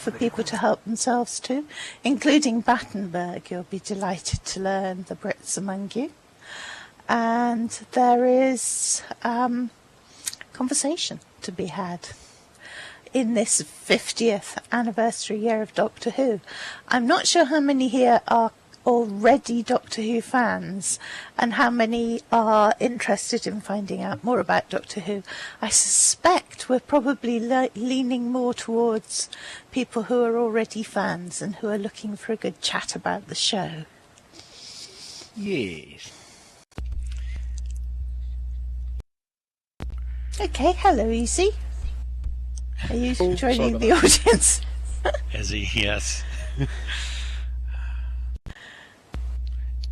for people to help themselves to, including Battenberg. You'll be delighted to learn the Brits among you. And there is conversation to be had in this 50th anniversary year of Doctor Who. I'm not sure how many here are already Doctor Who fans and how many are interested in finding out more about Doctor Who. I suspect we're probably leaning more towards people who are already fans and who are looking for a good chat about the show. Yes. Okay, hello Easy. Are you joining the audience? Ezzy, yes.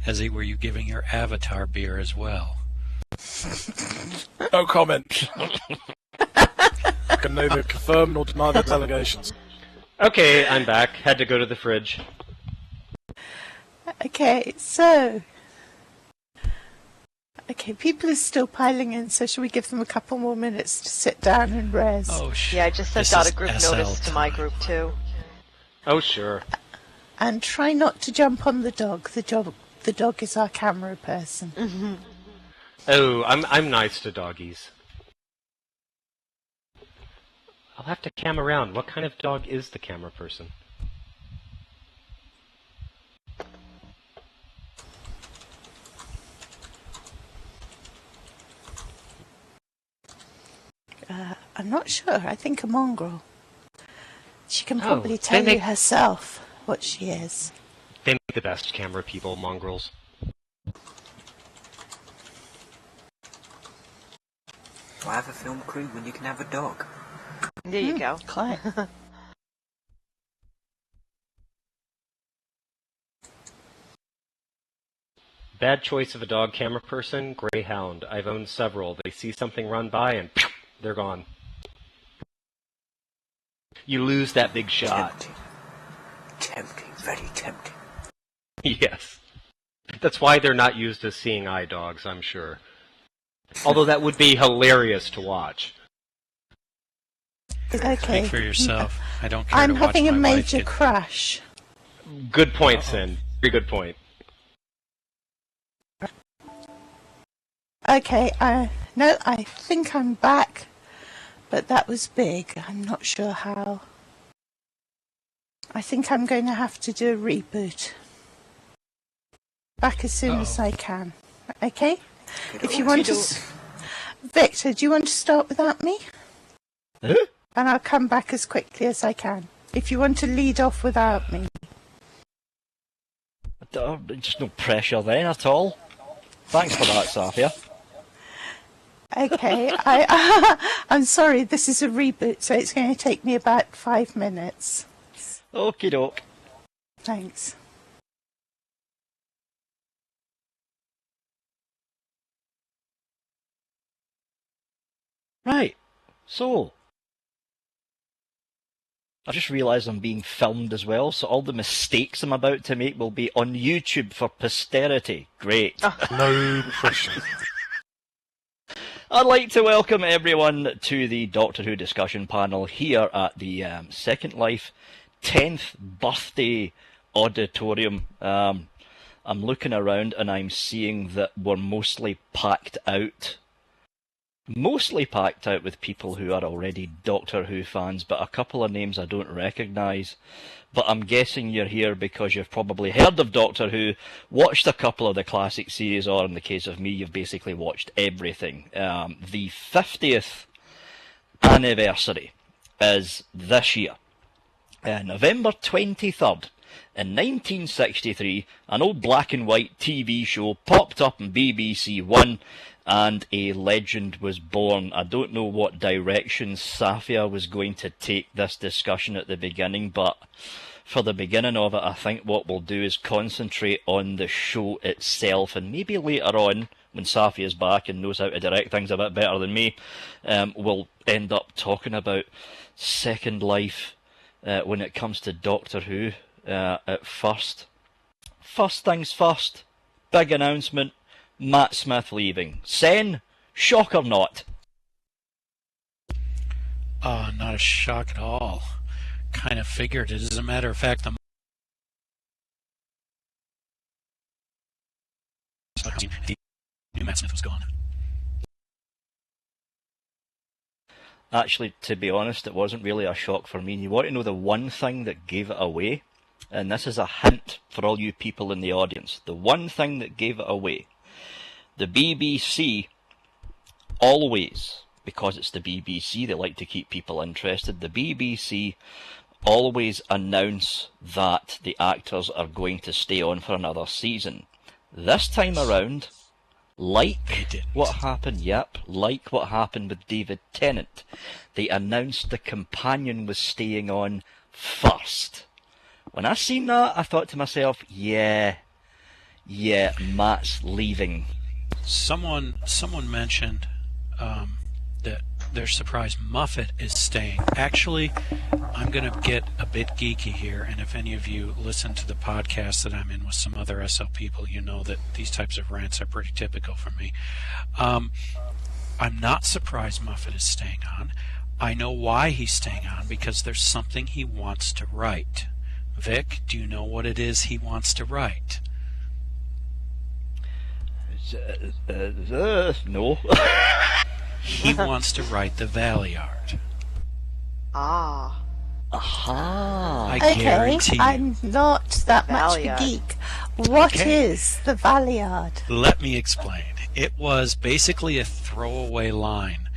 Ezzy, were you giving your avatar beer as well? No comment. I can neither confirm nor deny those allegations. Okay, I'm back. Had to go to the fridge. Okay, so... Okay, people are still piling in, so shall we give them a couple more minutes to sit down and res? Oh, Yeah, I just sent out a group notice to my group too. Oh, sure. And try not to jump on the dog. The dog is our camera person. Mm-hmm. Oh, I'm nice to doggies. I'll have to cam around. What kind of dog is the camera person? I'm not sure. I think a mongrel. She can probably tell you herself what she is. They make the best camera people, mongrels. Why have a film crew when you can have a dog? There you go. Quite. Bad choice of a dog camera person, Greyhound. I've owned several. They see something run by and they're gone. You lose that big shot. Tempting, very tempting. Yes. That's why they're not used as seeing eye dogs, I'm sure. Although that would be hilarious to watch. Okay. Speak for yourself. I don't care I'm to watch having a my wife major get... crash. Good point, Sin. Very good point. Okay, no, I think I'm back, but that was big. I'm not sure how. I think I'm going to have to do a reboot. Back as soon as I can. Okay? If you want to... Victor, do you want to start without me? Huh? And I'll come back as quickly as I can. If you want to lead off without me. Just no pressure then at all. Thanks for that, Saffia. Okay, I'm sorry, this is a reboot, so it's going to take me about 5 minutes. Okie doke. Thanks. Right, so I just realised I'm being filmed as well, so all the mistakes I'm about to make will be on YouTube for posterity. Great. No pressure. I'd like to welcome everyone to the Doctor Who discussion panel here at the Second Life 10th birthday auditorium. I'm looking around and I'm seeing that we're mostly packed out. Mostly packed out with people who are already Doctor Who fans, but a couple of names I don't recognise. But I'm guessing you're here because you've probably heard of Doctor Who, watched a couple of the classic series, or in the case of me, you've basically watched everything. The 50th anniversary is this year. November 23rd. In 1963, an old black and white TV show popped up on BBC One, and a legend was born. I don't know what direction Saffia was going to take this discussion at the beginning, but for the beginning of it, I think what we'll do is concentrate on the show itself, and maybe later on, when Saffia's back and knows how to direct things a bit better than me, we'll end up talking about Second Life when it comes to Doctor Who at first. First things first, big announcement. Matt Smith leaving. Sen, shock or not? Not a shock at all. kind of figured it. As a matter of fact, the knew Matt Smith was gone. Actually, to be honest, it wasn't really a shock for me. And you want to know the one thing that gave it away? And this is a hint for all you people in the audience. The one thing that gave it away. The BBC always, because it's the BBC, they like to keep people interested, the BBC always announce that the actors are going to stay on for another season. This time around, like what happened with David Tennant, they announced the companion was staying on first. When I seen that, I thought to myself, yeah, Matt's leaving. Someone mentioned that they're surprised Muffet is staying. Actually, I'm going to get a bit geeky here, and if any of you listen to the podcast that I'm in with some other SL people, you know that these types of rants are pretty typical for me. I'm not surprised Muffet is staying on. I know why he's staying on, because there's something he wants to write. Vic, do you know what it is he wants to write? No. He wants to write the Valeyard. Ah. Aha. I Okay, guarantee you. I'm not that much of a Valeyard. geek. What Okay. is the Valeyard? Let me explain. It was basically a throwaway line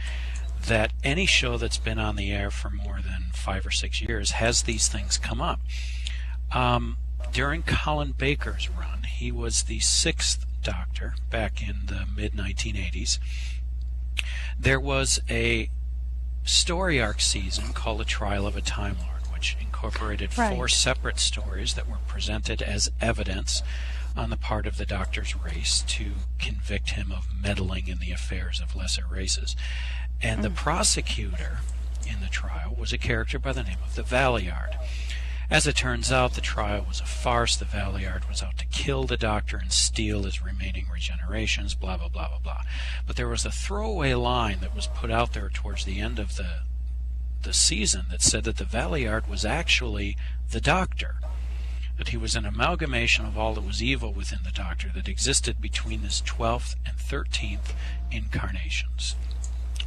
that any show that's been on the air for more than 5 or 6 years has these things come up. During Colin Baker's run, he was the 6th Doctor back in the mid-1980s. There was a story arc season called A Trial of a Time Lord, which incorporated 4 separate stories that were presented as evidence on the part of the Doctor's race to convict him of meddling in the affairs of lesser races. And the prosecutor in the trial was a character by the name of the Valeyard. As it turns out, the trial was a farce. The Valeyard was out to kill the Doctor and steal his remaining regenerations, blah, blah, blah, blah, blah. But there was a throwaway line that was put out there towards the end of the season that said that the Valeyard was actually the Doctor, that he was an amalgamation of all that was evil within the Doctor that existed between his 12th and 13th incarnations.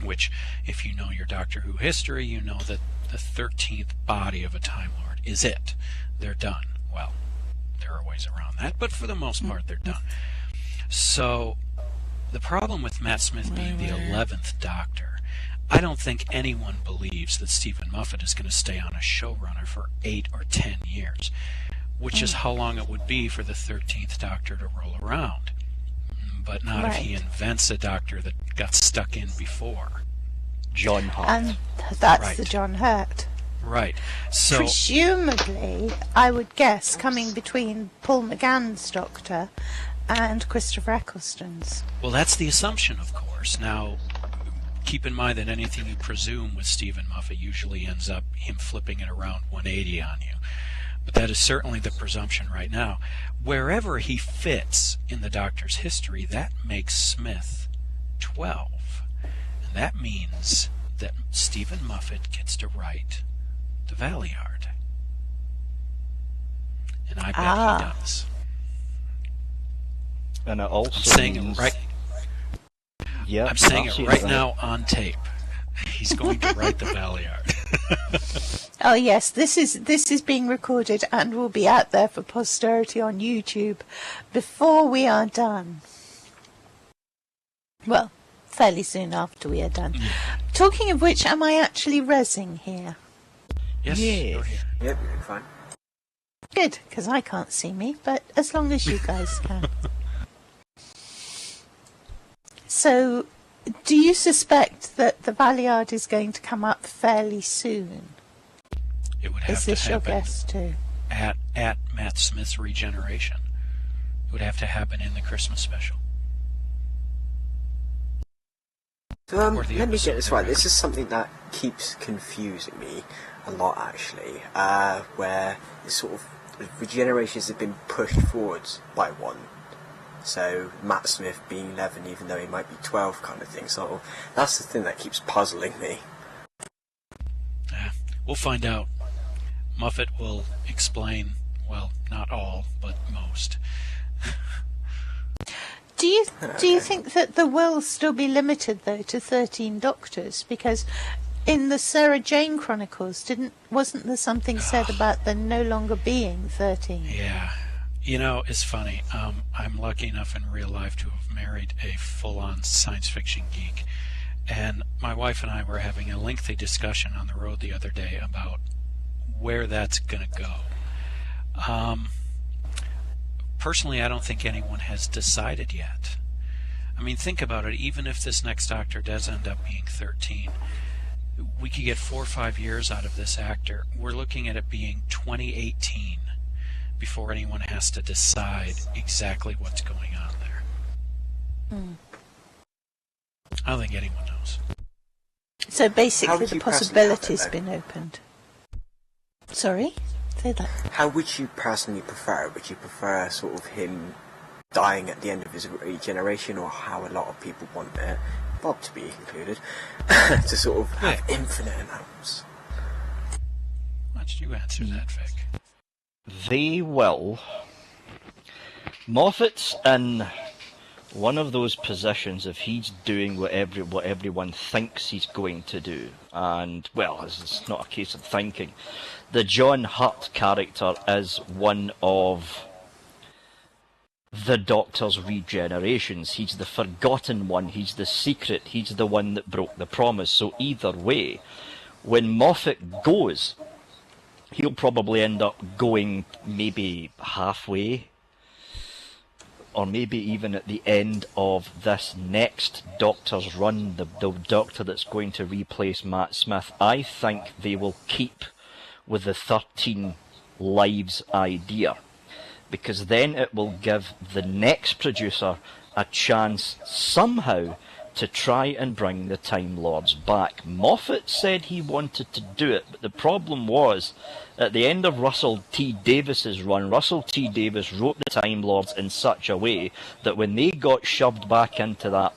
Which, if you know your Doctor Who history, you know that the 13th body of a Time Lord is it. They're done. Well, there are ways around that, but for the most part, they're done. So, the problem with Matt Smith being the 11th Doctor, I don't think anyone believes that Stephen Moffat is going to stay on as showrunner for 8 or 10 years, which is how long it would be for the 13th Doctor to roll around. But not if he invents a Doctor that got stuck in before. John Hurt. And that's Right. the John Hurt. Right. So, Presumably, I would guess, coming between Paul McGann's Doctor and Christopher Eccleston's. well, that's the assumption, of course. Now, keep in mind that anything you presume with Stephen Moffat usually ends up him flipping it around 180 on you. But that is certainly the presumption right now. Wherever he fits in the Doctor's history, that makes Smith 12. And that means that Stephen Moffat gets to write the Valeyard. And I bet he does. And it also I'm saying means, it right. Yeah, I'm saying it that's right now on tape. He's going to write the Valeyard. Oh yes, this is being recorded and will be out there for posterity on YouTube before we are done. Well, fairly soon after we are done. Talking of which, am I actually rezzing here? Yes. Yeah. You're here. Yep, you're fine. Good, because I can't see me, but as long as you guys can. So, do you suspect that the Valeyard is going to come up fairly soon? It would have Is to this your happen guess too? at Matt Smith's regeneration. It would have to happen in the Christmas special. So Or the let me get episode this right. they're This is something that keeps confusing me a lot, actually. Where it's sort of regenerations have been pushed forwards by one. So Matt Smith being 11, even though he might be 12, kind of thing. So that's the thing that keeps puzzling me. We'll find out. Moffat will explain, well, not all, but most. Do you think that there will still be limited though to 13 Doctors? Because in the Sarah Jane Chronicles, wasn't there something said about there no longer being 13? Yeah. You know, it's funny. I'm lucky enough in real life to have married a full-on science fiction geek. And my wife and I were having a lengthy discussion on the road the other day about where that's going to go. Personally, I don't think anyone has decided yet. I mean, think about it. Even if this next Doctor does end up being 13, we could get 4 or 5 years out of this actor. We're looking at it being 2018 before anyone has to decide exactly what's going on there. I don't think anyone knows. So basically the possibility's been opened. Sorry? Say that. How would you personally prefer it? Would you prefer sort of him dying at the end of his regeneration, or how a lot of people want it, Bob to be included, to sort of have infinite amounts? Why don't you answer that, Vic? They will. Moffat's in one of those positions if he's doing what everyone thinks he's going to do. And, well, it's not a case of thinking. The John Hurt character is one of the Doctor's regenerations. He's the forgotten one, he's the secret, he's the one that broke the promise. So either way, when Moffat goes, he'll probably end up going maybe halfway, or maybe even at the end of this next Doctor's run, the Doctor that's going to replace Matt Smith. I think they will keep with the 13 lives idea, because then it will give the next producer a chance somehow to try and bring the Time Lords back. Moffat said he wanted to do it, but the problem was, at the end of Russell T Davis's run, Russell T Davis wrote the Time Lords in such a way that when they got shoved back into that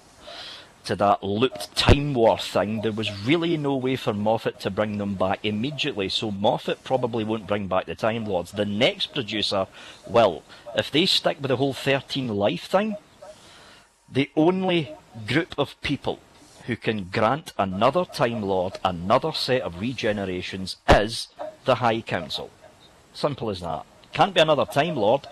looped Time War thing, there was really no way for Moffat to bring them back immediately, so Moffat probably won't bring back the Time Lords. The next producer will. If they stick with the whole 13 life thing, the only group of people who can grant another Time Lord another set of regenerations is the High Council. Simple as that. Can't be another Time Lord.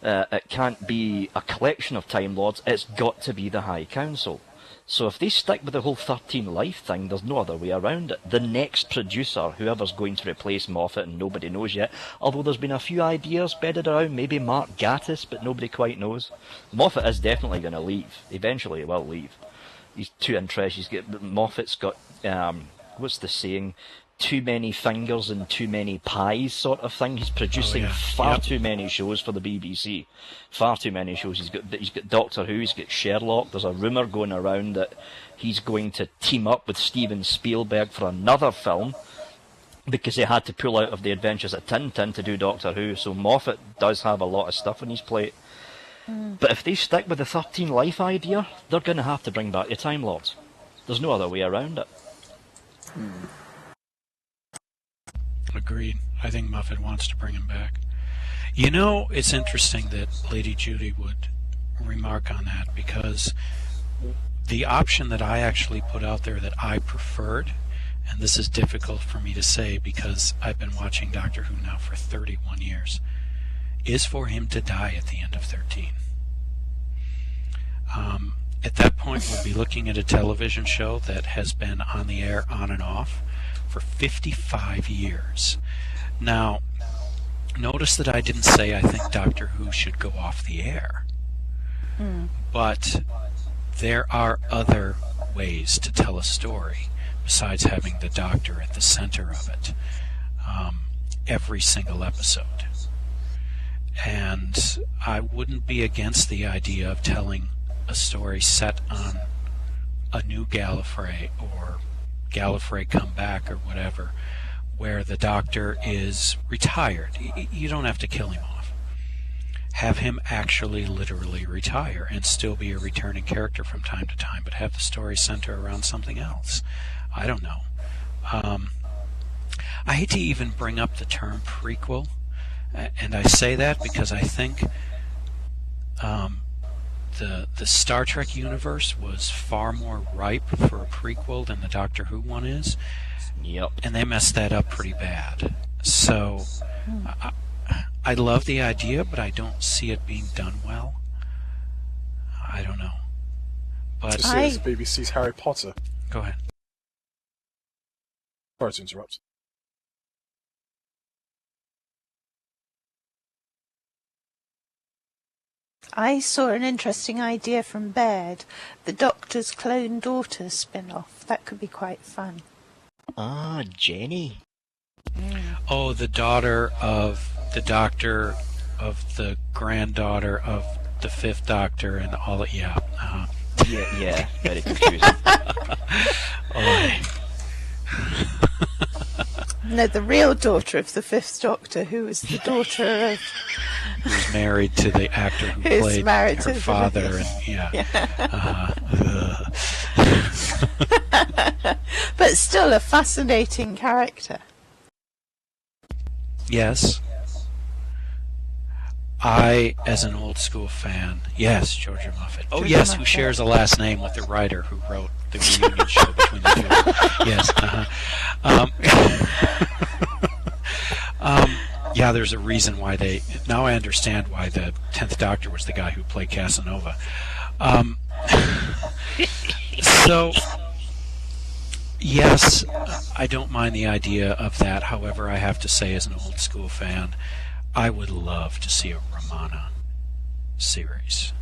It can't be a collection of Time Lords. It's got to be the High Council. So if they stick with the whole 13 life thing, there's no other way around it. The next producer, whoever's going to replace Moffat, and nobody knows yet, although there's been a few ideas bedded around, maybe Mark Gatiss, but nobody quite knows. Moffat is definitely going to leave. Eventually he will leave. He's too interested. Moffat's got, what's the saying? Too many fingers and too many pies sort of thing. He's producing far too many shows for the BBC. Far too many shows. He's got Doctor Who, he's got Sherlock. There's a rumour going around that he's going to team up with Steven Spielberg for another film because he had to pull out of the Adventures of Tintin to do Doctor Who. So Moffat does have a lot of stuff on his plate. But if they stick with the 13 life idea, they're going to have to bring back the Time Lords. There's no other way around it. Agreed. I think Moffat wants to bring him back. You know, it's interesting that Lady Judy would remark on that, because the option that I actually put out there that I preferred, and this is difficult for me to say because I've been watching Doctor Who now for 31 years, is for him to die at the end of 13. At that point, we'll be looking at a television show that has been on the air on and off for 55 years. Now, notice that I didn't say I think Doctor Who should go off the air. But there are other ways to tell a story besides having the Doctor at the center of it every single episode. And I wouldn't be against the idea of telling a story set on a new Gallifrey or Gallifrey come back or whatever, where the Doctor is retired. You don't have to kill him off. Have him actually literally retire and still be a returning character from time to time, but have the story center around something else. I don't know. I hate to even bring up the term prequel, and I say that because I think the Star Trek universe was far more ripe for a prequel than the Doctor Who one is. Yep. And they messed that up pretty bad. So I love the idea, but I don't see it being done well. I don't know. But To see as the BBC's Harry Potter. go ahead. Sorry to interrupt. I saw an interesting idea from Baird, the Doctor's clone daughter spin-off. That could be quite fun. Ah, Jenny. Oh, the daughter of the Doctor, of the granddaughter of the Fifth Doctor, and all. Yeah. Yeah, very confusing. Oh, No, the real daughter of the Fifth Doctor, who was the daughter of... who's married to the actor who Who's played married her to the- father, and yeah. But still a fascinating character. Yes. I, as an old school fan, yes, Georgia Moffat. Oh, Georgia yes, who Moffat. shares a last name with the writer who wrote the reunion show between the two. Yes. Yeah, there's a reason why they. Now I understand why the 10th Doctor was the guy who played Casanova. So, yes, I don't mind the idea of that. However, I have to say, as an old school fan, I would love to see a Romana series.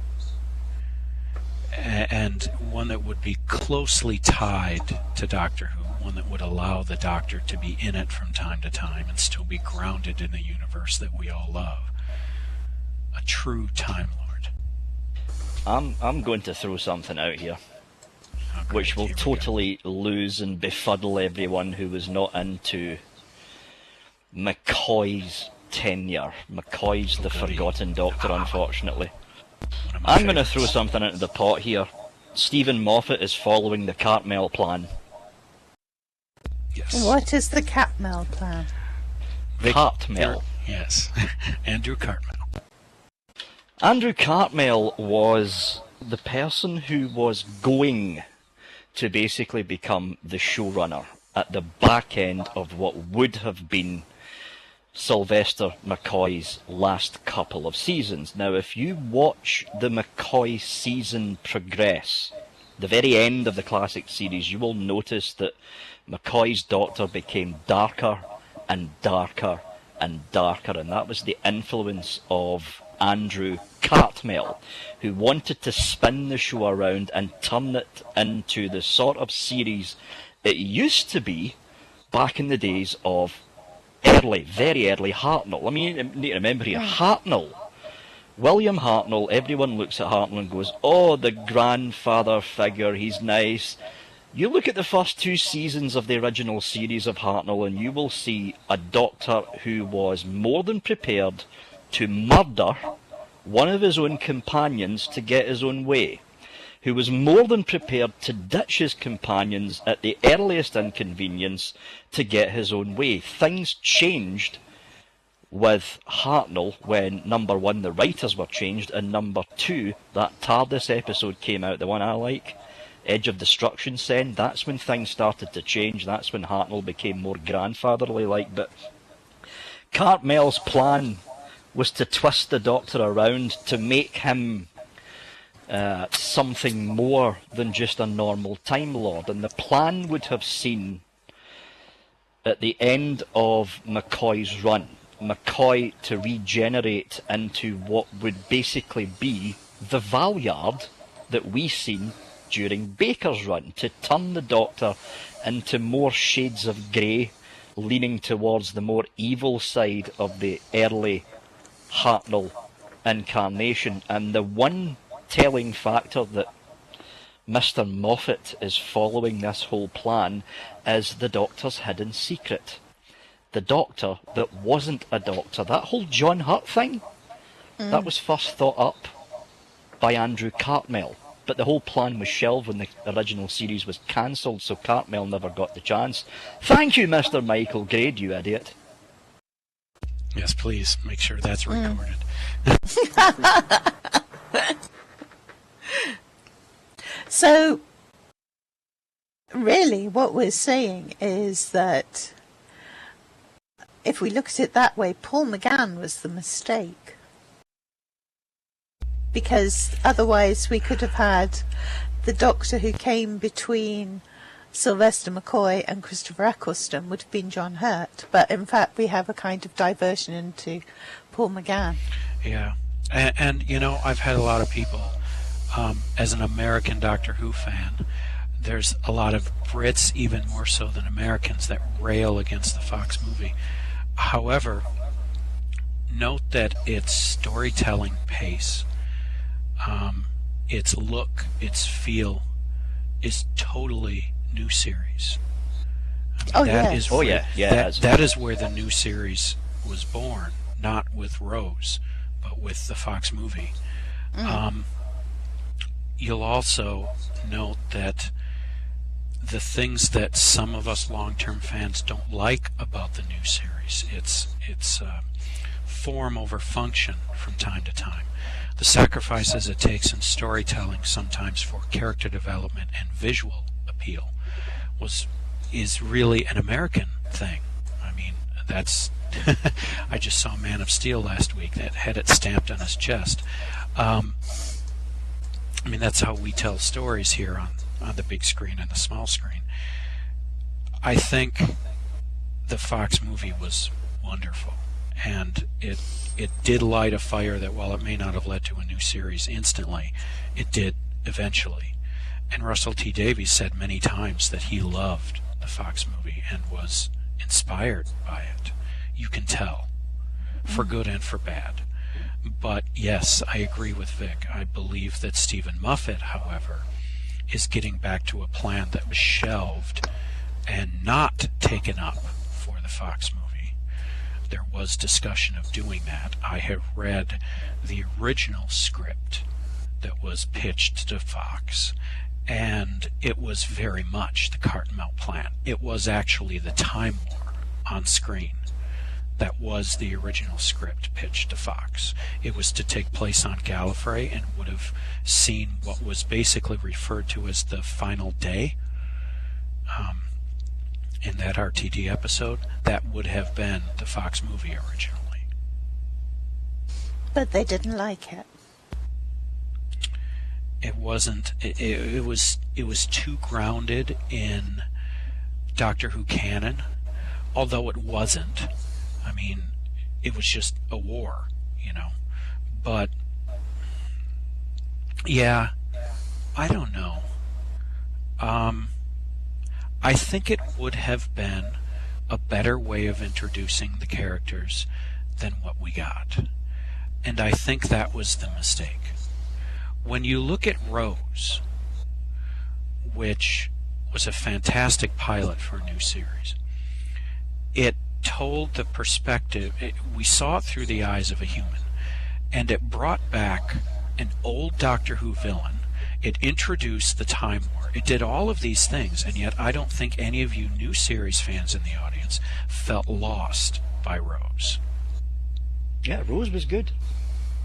And one that would be closely tied to Doctor Who, one that would allow the Doctor to be in it from time to time and still be grounded in the universe that we all love. A true Time Lord. I'm going to throw something out here, Oh, great. which will Here we go. totally lose and befuddle everyone who was not into McCoy's tenure. McCoy's the goody. Forgotten Doctor, unfortunately. One of my I'm going to throw favorites. something into the pot here. Stephen Moffat is following the Cartmel plan. Yes. What is the Catmel plan? Cartmel. Yes. Andrew Cartmel. Andrew Cartmel was the person who was going to basically become the showrunner at the back end of what would have been Sylvester McCoy's last couple of seasons. Now, if you watch the McCoy season progress, the very end of the classic series, you will notice that McCoy's Doctor became darker and darker and darker, and that was the influence of Andrew Cartmel, who wanted to spin the show around and turn it into the sort of series it used to be back in the days of very early Hartnell. I mean, you need to remember here, Hartnell. William Hartnell, everyone looks at Hartnell and goes, oh, the grandfather figure, he's nice. You look at the first two seasons of the original series of Hartnell and you will see a Doctor who was more than prepared to murder one of his own companions to get his own way, who was more than prepared to ditch his companions at the earliest inconvenience to get his own way. Things changed with Hartnell when, number one, the writers were changed, and number two, that TARDIS episode came out, the one I like, Edge of Destruction Send. That's when things started to change. That's when Hartnell became more grandfatherly-like. But Cartmel's plan was to twist the Doctor around to make him something more than just a normal Time Lord. And the plan would have seen, at the end of McCoy's run, McCoy to regenerate into what would basically be the Valyard that we seen during Baker's run, to turn the Doctor into more shades of grey, leaning towards the more evil side of the early Hartnell incarnation. And the one telling factor that Mr. Moffat is following this whole plan is the Doctor's hidden secret. The Doctor that wasn't a Doctor. That whole John Hurt thing, that was first thought up by Andrew Cartmel. but the whole plan was shelved when the original series was cancelled, so Cartmel never got the chance. Thank you, Mr. Michael Grade, you idiot. Yes, please make sure that's recorded. So, really, what we're saying is that if we look at it that way, Paul McGann was the mistake. Because otherwise we could have had the Doctor who came between Sylvester McCoy and Christopher Eccleston would have been John Hurt. But in fact we have a kind of diversion into Paul McGann. Yeah. And you know, I've had a lot of people, as an American Doctor Who fan, there's a lot of Brits, even more so than Americans, that rail against the Fox movie. However, note that its storytelling pace, its look, its feel, is totally new series. I mean, that is where the new series was born, not with Rose, but with the Fox movie. You'll also note that the things that some of us long-term fans don't like about the new series, it's form over function from time to time. The sacrifices it takes in storytelling, sometimes for character development and visual appeal, is really an American thing. I mean, that's I just saw Man of Steel last week that had it stamped on his chest. I mean, that's how we tell stories here on the big screen and the small screen. I think the Fox movie was wonderful, and it did light a fire that, while it may not have led to a new series instantly, it did eventually. And Russell T Davies said many times that he loved the Fox movie and was inspired by it. You can tell, for good and for bad. But yes, I agree with Vic. I believe that Stephen Moffat, however, is getting back to a plan that was shelved and not taken up for the Fox movie. There was discussion of doing that. I have read the original script that was pitched to Fox, and it was very much the Cartmel plan. It was actually the Time War on screen that was the original script pitched to Fox. It was to take place on Gallifrey and would have seen what was basically referred to as the final day in that RTD episode. That would have been the Fox movie originally. But they didn't like it. It wasn't. It was too grounded in Doctor Who canon, although it wasn't. I mean, it was just a war, you know. But yeah, I don't know. I think it would have been a better way of introducing the characters than what we got. And I think that was the mistake. When you look at Rose, which was a fantastic pilot for a new series, it told the perspective, we saw it through the eyes of a human, and it brought back an old Doctor Who villain. It introduced the Time War. It did all of these things, and yet I don't think any of you new series fans in the audience felt lost by Rose. Yeah, Rose was good.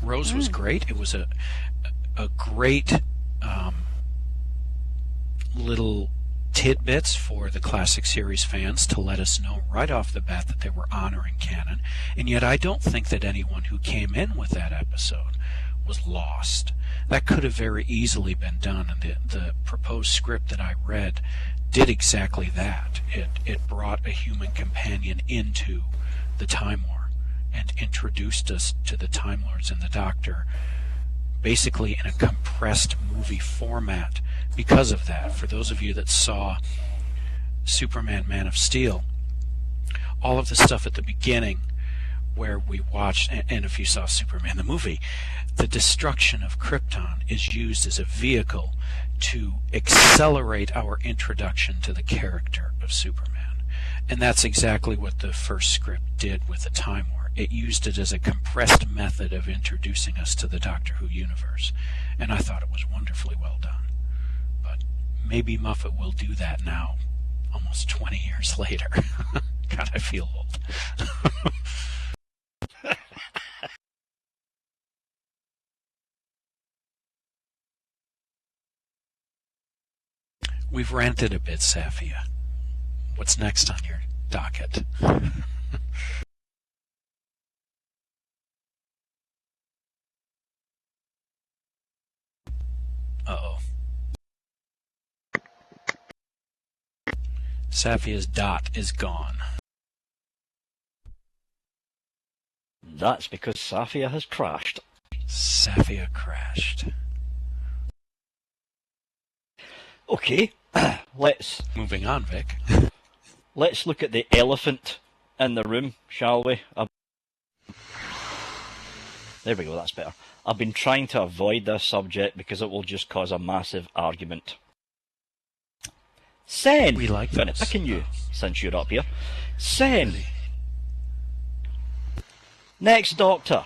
Rose was great. It was a great little tidbits for the classic series fans to let us know right off the bat that they were honoring canon, and yet I don't think that anyone who came in with that episode was lost. That could have very easily been done, and the proposed script that I read did exactly that. It brought a human companion into the Time War and introduced us to the Time Lords and the Doctor basically in a compressed movie format because of that. For those of you that saw Superman Man of Steel, all of the stuff at the beginning where we watched, and if you saw Superman the movie, the destruction of Krypton is used as a vehicle to accelerate our introduction to the character of Superman. And that's exactly what the first script did with the Time War. it used it as a compressed method of introducing us to the Doctor Who universe, and I thought it was wonderfully well done. But maybe Moffat will do that now, almost 20 years later. God, I feel old. We've ranted a bit, Saffia. What's next on your docket? Uh-oh. Saffia's dot is gone. That's because Saffia has crashed. Saffia crashed. Okay, let's Moving on, Vic. let's look at the elephant in the room, shall we? There we go, that's better. I've been trying to avoid this subject because it will just cause a massive argument. Sen! We like Gonna this. picking you, since you're up here. Sen! Next Doctor.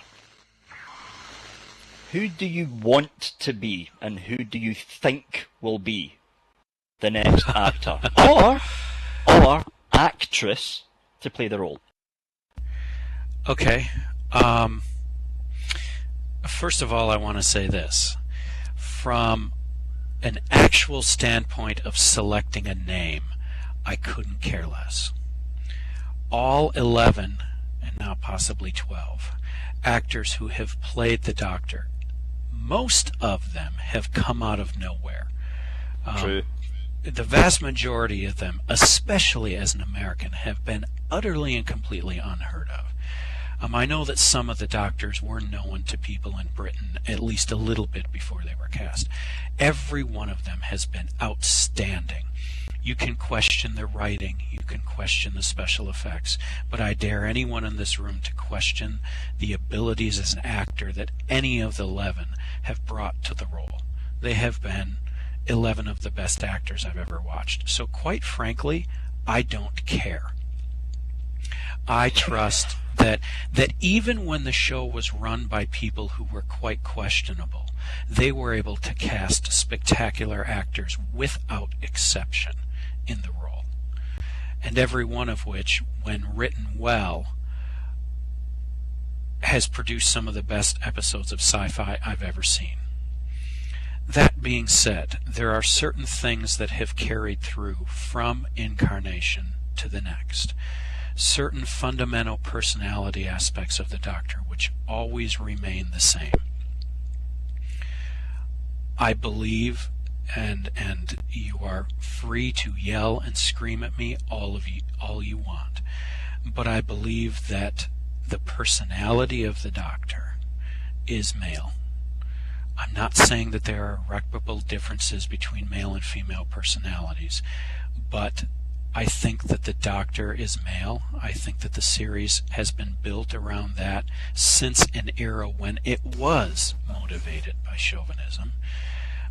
Who do you want to be, and who do you think will be the next actor? Or actress to play the role? Okay. First of all, I want to say this. From an actual standpoint of selecting a name, I couldn't care less. All 11, and now possibly 12, actors who have played the Doctor, most of them have come out of nowhere. True. The vast majority of them, especially as an American, have been utterly and completely unheard of. I know that some of the Doctors were known to people in Britain at least a little bit before they were cast. Every one of them has been outstanding. You can question the writing, you can question the special effects, but I dare anyone in this room to question the abilities as an actor that any of the 11 have brought to the role. They have been 11 of the best actors I've ever watched. So quite frankly, I don't care. I trust that even when the show was run by people who were quite questionable, they were able to cast spectacular actors without exception in the role. And every one of which, when written well, has produced some of the best episodes of sci-fi I've ever seen. That being said, there are certain things that have carried through from incarnation to the next. Certain fundamental personality aspects of the Doctor which always remain the same. I believe, and you are free to yell and scream at me all you want, but I believe that the personality of the Doctor is male. I'm not saying that there are irreparable differences between male and female personalities, but I think that the Doctor is male. I think that the series has been built around that since an era when it was motivated by chauvinism.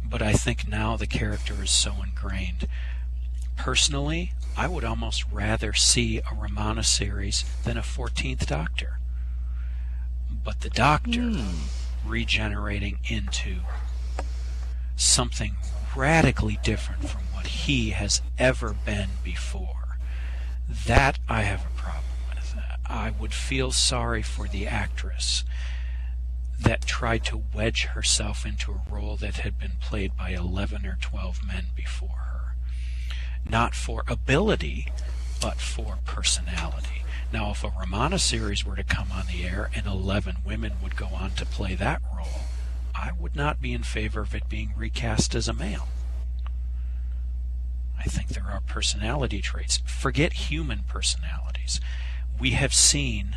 But I think now the character is so ingrained. Personally, I would almost rather see a Romana series than a 14th Doctor. But the Doctor regenerating into something radically different from what he has ever been before, that I have a problem with. I would feel sorry for the actress that tried to wedge herself into a role that had been played by 11 or 12 men before her. Not for ability, but for personality. Now, if a Romana series were to come on the air and 11 women would go on to play that role, I would not be in favor of it being recast as a male. I think there are personality traits. Forget human personalities. We have seen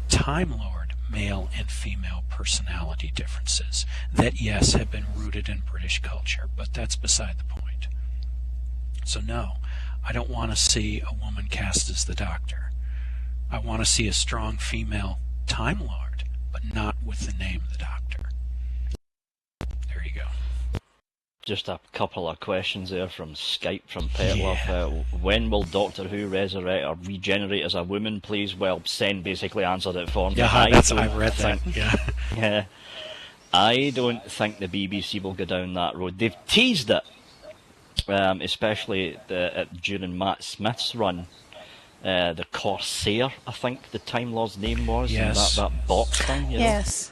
Time Lord male and female personality differences that, yes, have been rooted in British culture, but that's beside the point. So no, I don't want to see a woman cast as the Doctor. I want to see a strong female Time Lord, but not with the name the Doctor. There you go. just a couple of questions there from Skype from Petlove. When will Doctor Who resurrect or regenerate as a woman, please? Well, Sen basically answered it for me. Yeah, I read that. Yeah. Yeah. I don't think the BBC will go down that road. They've teased it, especially during Matt Smith's run. The Corsair, I think the Time Lord's name was. Yes. That box thing. You know? Yes.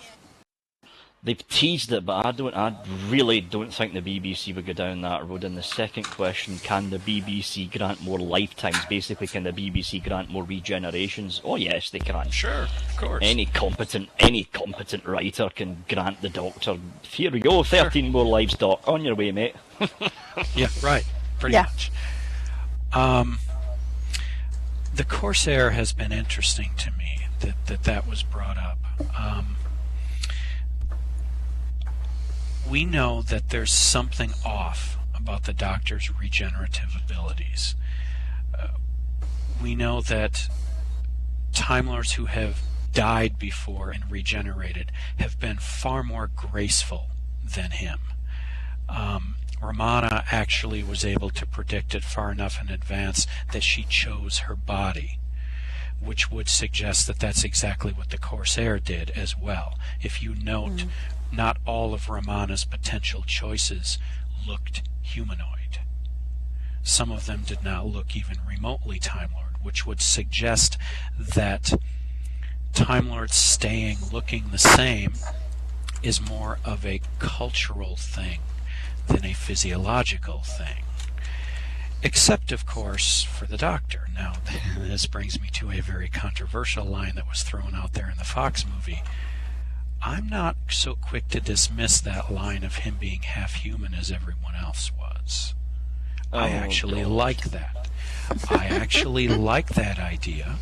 They've teased it, but I really don't think the BBC would go down that road. And the second question, can the BBC grant more lifetimes? Basically, can the BBC grant more regenerations? Oh yes, they can. Sure, of course. Any competent writer can grant the Doctor, here we go, 13 more lives, Doc. On your way, mate. Yeah, right. Pretty much. The Corsair has been interesting to me, that was brought up. We know that there's something off about the Doctor's regenerative abilities. We know that Time Lords who have died before and regenerated have been far more graceful than him. Romana actually was able to predict it far enough in advance that she chose her body, which would suggest that that's exactly what the Corsair did as well. If you note, not all of Romana's potential choices looked humanoid. Some of them did not look even remotely Time Lord, which would suggest that Time Lords staying looking the same is more of a cultural thing than a physiological thing. Except, of course, for the Doctor. Now, this brings me to a very controversial line that was thrown out there in the Fox movie. I'm not so quick to dismiss that line of him being half human as everyone else was. I actually like that. I actually like that idea.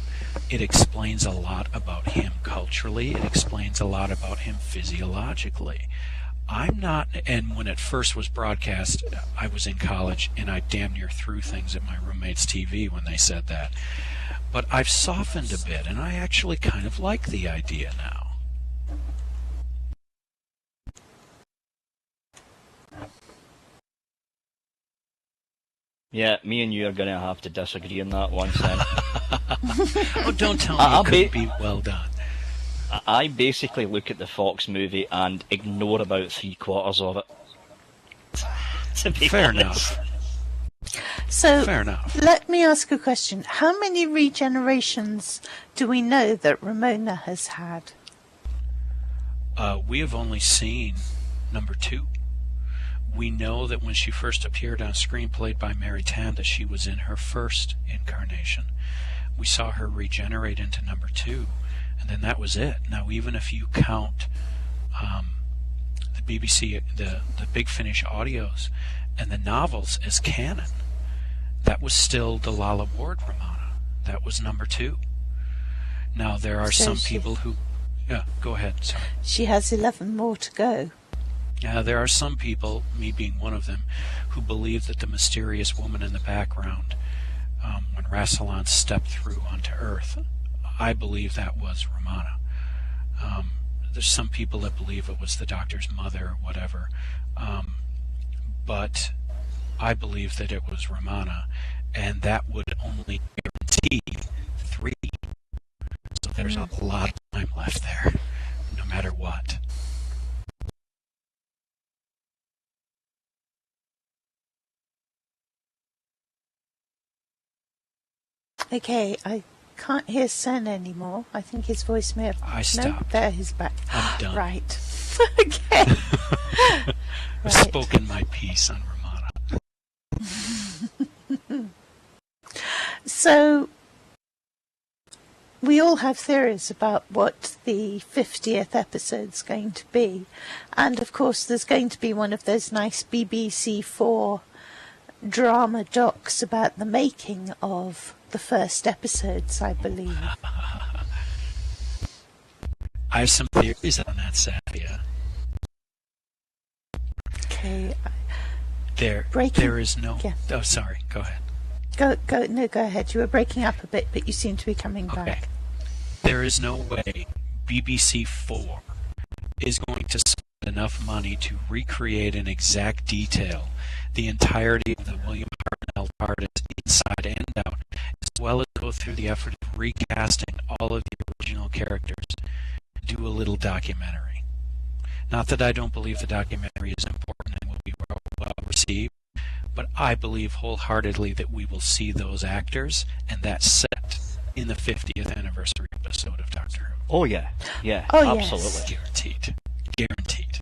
It explains a lot about him culturally. It explains a lot about him physiologically. I'm not, and when it first was broadcast, I was in college and I damn near threw things at my roommate's TV when they said that. But I've softened a bit and I actually kind of like the idea now. Yeah, me and you are going to have to disagree on that one, Sam. Oh, don't tell me it couldn't be well done. I basically look at the Fox movie and ignore about 3/4 of it. To be Fair honest. enough. So, Fair enough. let me ask a question. How many regenerations do we know that Ramona has had? We have only seen number 2. We know that when she first appeared on screen, played by Mary Tanda, she was in her first incarnation. We saw her regenerate into number 2, and then that was it. Now, even if you count the BBC, the Big Finish audios, and the novels as canon, that was still the Lalla Ward Ramana. That was number 2. Now, there are some people who... Yeah, go ahead, sorry. She has 11 more to go. There are some people, me being one of them, who believe that the mysterious woman in the background, when Rassilon stepped through onto Earth, I believe that was Romana. There's some people that believe it was the Doctor's mother or whatever, but I believe that it was Romana, and that would only guarantee 3. So there's a lot of time left there, no matter what. Okay, I can't hear Sen anymore. I think his voice may have... I stopped. No, there he's back. I'm done. Right. Okay. I've spoken my piece on Ramana. So, we all have theories about what the 50th episode's going to be. And, of course, there's going to be one of those nice BBC4 drama docs about the making of the first episodes, I believe. I have some theories on that, Saffia. Okay. There is no... Yeah. Oh, sorry. Go ahead. Go ahead. You were breaking up a bit, but you seem to be coming back. There is no way BBC 4 is going to spend enough money to recreate in exact detail the entirety of the William Hartnell TARDIS inside and out, as well as go through the effort of recasting all of the original characters, do a little documentary. Not that I don't believe the documentary is important and will be well received, but I believe wholeheartedly that we will see those actors and that set in the 50th anniversary episode of Doctor Who. Oh yeah, Oh, absolutely. Guaranteed. Guaranteed.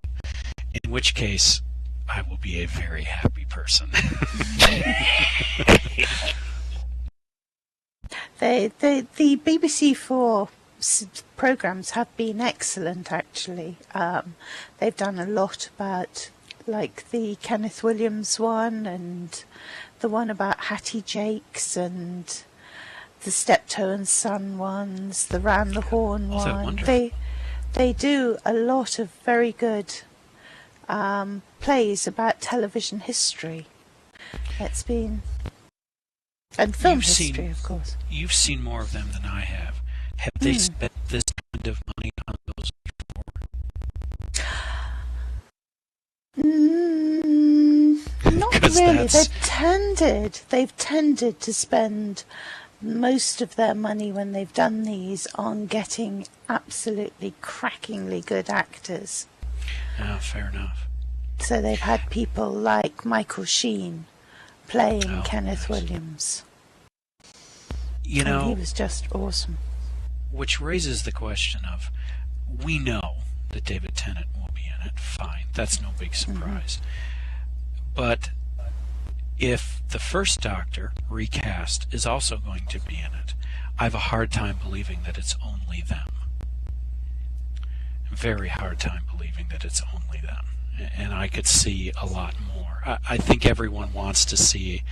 In which case, I will be a very happy person. The BBC4 programs have been excellent, actually. They've done a lot about, like, the Kenneth Williams one and the one about Hattie Jakes and the Steptoe and Son ones, the Round the Horn Oh, they're one. wonderful. They do a lot of very good plays about television history. It's been... And film You've history, seen- of course. You've seen more of them than I have. Have they spent this kind of money on those before? Not 'Cause really. that's- They've tended to spend most of their money when they've done these on getting absolutely crackingly good actors. Oh, fair enough. So they've had people like Michael Sheen playing Oh, Kenneth nice. Williams. You And he know, was just awesome. which raises the question of, we know that David Tennant will be in it. Fine. That's no big surprise. But if the first Doctor, recast, is also going to be in it, I have a hard time believing that it's only them. Very hard time believing that it's only them. And I could see a lot more. I think everyone wants to see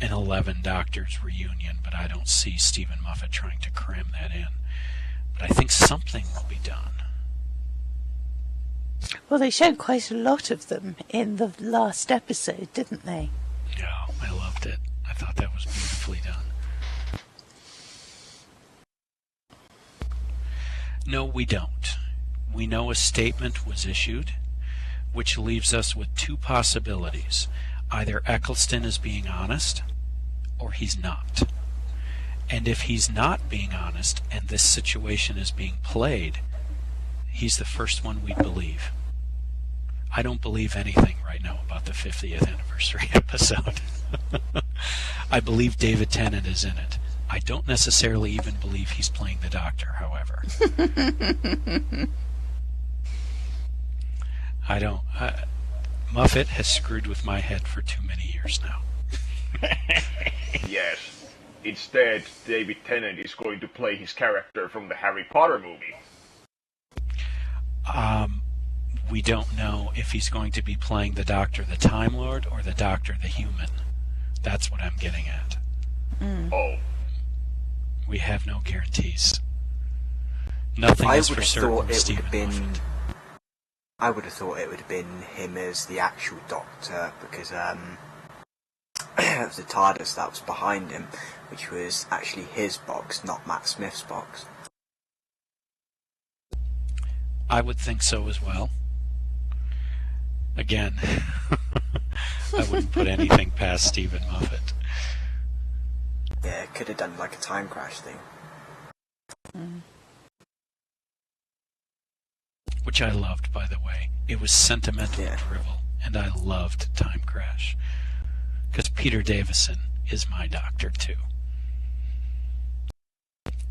an 11 Doctors reunion, but I don't see Stephen Moffat trying to cram that in. But I think something will be done. Well, they showed quite a lot of them in the last episode, didn't they? Oh, I loved it. I thought that was beautifully done. No, we don't. We know a statement was issued, which leaves us with two possibilities. Either Eccleston is being honest, or he's not. And if he's not being honest, and this situation is being played, he's the first one we'd believe. I don't believe anything right now about the 50th anniversary episode. I believe David Tennant is in it. I don't necessarily even believe he's playing the Doctor, however. I don't. Moffat has screwed with my head for too many years now. Yes. Instead, David Tennant is going to play his character from the Harry Potter movie. We don't know if he's going to be playing the Doctor the Time Lord or the Doctor the Human. That's what I'm getting at. Oh. We have no guarantees. Nothing I is would for have certain thought with it would Stephen have been. Moffat. I would have thought it would have been him as the actual Doctor, because it was the TARDIS that was behind him, which was actually his box, not Matt Smith's box. I would think so as well. Again, I wouldn't put anything past Stephen Moffat. Yeah, could have done like a time crash thing. Which I loved, by the way. It was sentimental Yeah. drivel, and I loved Time Crash. Because Peter Davison is my Doctor, too.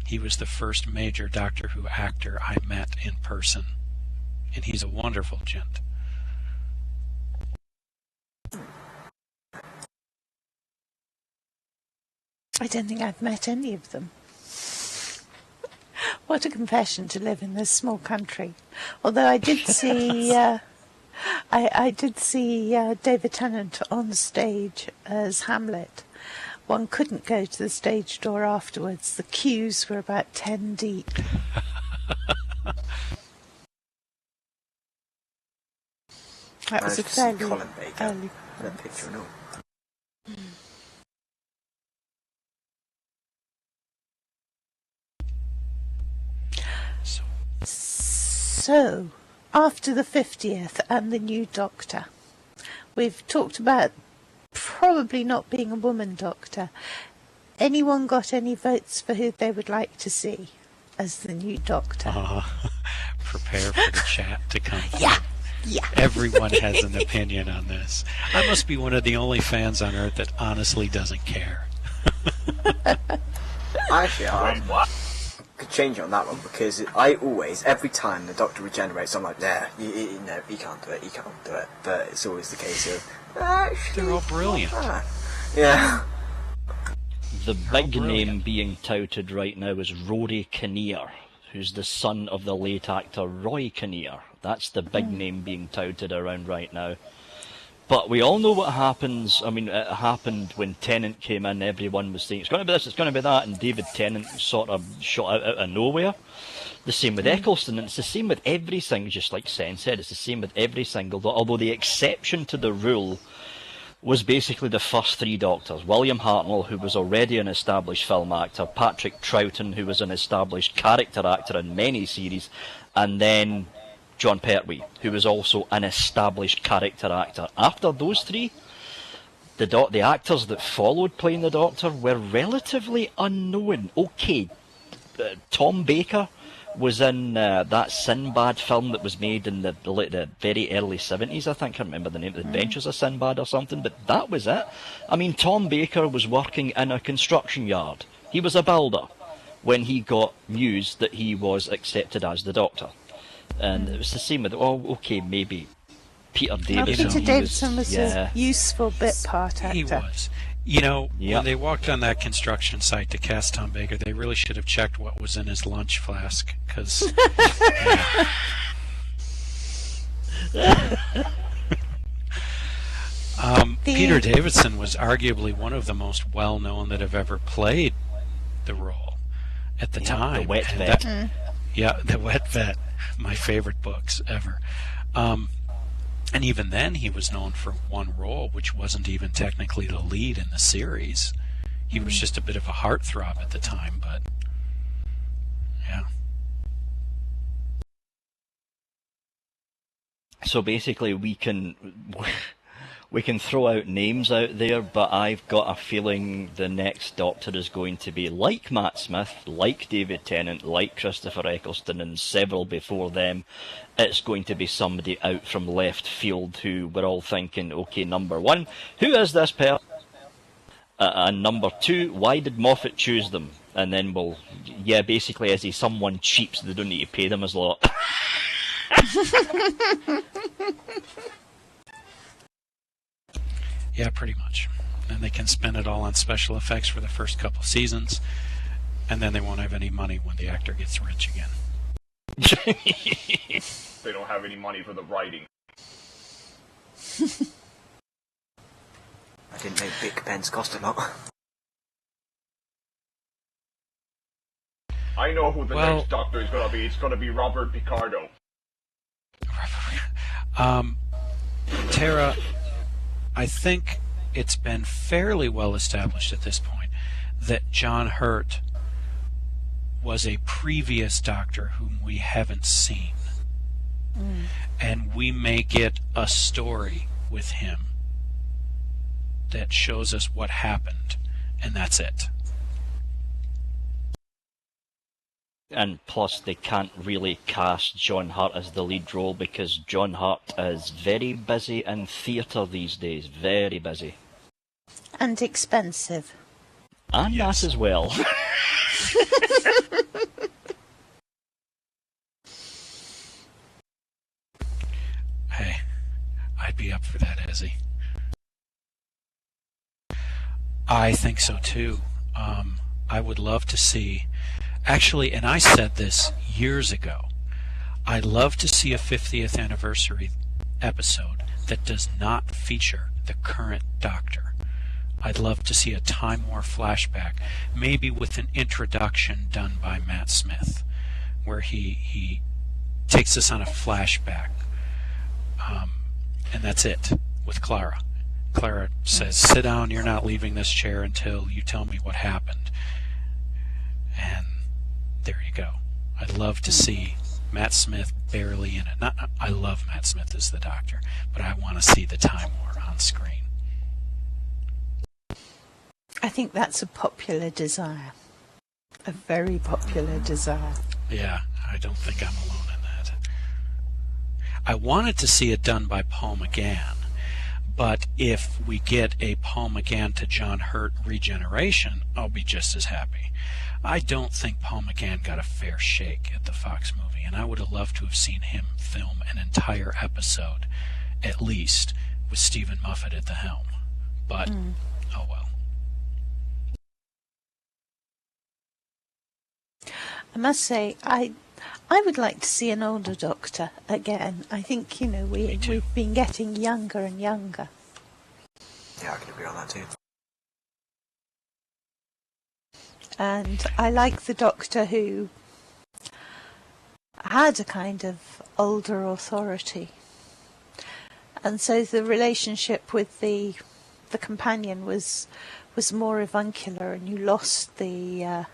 He was the first major Doctor Who actor I met in person, and he's a wonderful gent. I don't think I've met any of them. What a confession to live in this small country. Although I did see, I did see David Tennant on stage as Hamlet. One couldn't go to the stage door afterwards. The queues were about 10 deep. That was a Managed to see fairly Colin Baker early in a picture and all. So, So, after the 50th and the new Doctor. We've talked about probably not being a woman Doctor. Anyone got any votes for who they would like to see as the new Doctor? Prepare for the chat to come through. Yeah. Everyone has an opinion on this. I must be one of the only fans on Earth that honestly doesn't care. Actually, I could change on that one, because I always, every time the Doctor regenerates, I'm like, nah, no, he can't do it. But it's always the case of, actually, They're all brilliant. Yeah. The big name being touted right now is Rory Kinnear, who's the son of the late actor Roy Kinnear. That's the big name being touted around right now. But we all know what happens. I mean, it happened when Tennant came in. Everyone was saying, it's going to be this, it's going to be that, and David Tennant sort of shot out of nowhere. The same with Eccleston, and it's the same with everything, just like Sen said, it's the same with every single, although the exception to the rule was basically the first three Doctors. William Hartnell, who was already an established film actor, Patrick Troughton, who was an established character actor in many series, and then John Pertwee, who was also an established character actor. After those three, the actors that followed playing the Doctor were relatively unknown. Okay, Tom Baker was in that Sinbad film that was made in the very early 70s, I think. I can't remember the name, The Adventures of Sinbad or something, but that was it. I mean, Tom Baker was working in a construction yard. He was a builder when he got news that he was accepted as the Doctor. And it was the same with, maybe Peter Davison. Peter Davison was a useful bit part actor. He was. When they walked on that construction site to cast Tom Baker, they really should have checked what was in his lunch flask, because... Peter Davison was arguably one of the most well-known that have ever played the role at the time. The Wet Vet. The Wet Vet. My favorite books ever. And even then, he was known for one role, which wasn't even technically the lead in the series. He was just a bit of a heartthrob at the time, but yeah. So basically, we can throw out names out there, but I've got a feeling the next Doctor is going to be like Matt Smith, like David Tennant, like Christopher Eccleston, and several before them. It's going to be somebody out from left field who we're all thinking, okay, number one, who is this person? And number two, why did Moffat choose them? And then basically, is he someone cheap so they don't need to pay them as a lot? Yeah, pretty much. And they can spend it all on special effects for the first couple seasons, and then they won't have any money when the actor gets rich again. They don't have any money for the writing. I didn't know Big Pens cost a lot. I know who the next Doctor is going to be. It's going to be Robert Picardo. Tara, I think it's been fairly well established at this point that John Hurt was a previous Doctor whom we haven't seen. And we may get a story with him that shows us what happened, and that's it. And plus, they can't really cast John Hurt as the lead role because John Hurt is very busy in theatre these days. Very busy. And expensive. And that as well. Hey, I'd be up for that, Ezzy. I think so too. I would love to see... Actually, and I said this years ago, I'd love to see a 50th anniversary episode that does not feature the current Doctor. I'd love to see a Time War flashback, maybe with an introduction done by Matt Smith, where he takes us on a flashback, and that's it, with Clara. Clara says, "Sit down, you're not leaving this chair until you tell me what happened." And there you go. I'd love to see Matt Smith barely in it. I love Matt Smith as the Doctor, but I want to see the Time War on screen. I think that's a popular desire. A very popular desire. Yeah, I don't think I'm alone in that. I wanted to see it done by Paul McGann, but if we get a Paul McGann to John Hurt regeneration, I'll be just as happy. I don't think Paul McGann got a fair shake at the Fox movie, and I would have loved to have seen him film an entire episode, at least, with Stephen Moffat at the helm. But, oh well. I must say, I would like to see an older Doctor again. I think, we've been getting younger and younger. Yeah, I can agree on that too. And I like the Doctor who had a kind of older authority. And so the relationship with the companion was more avuncular, and you lost the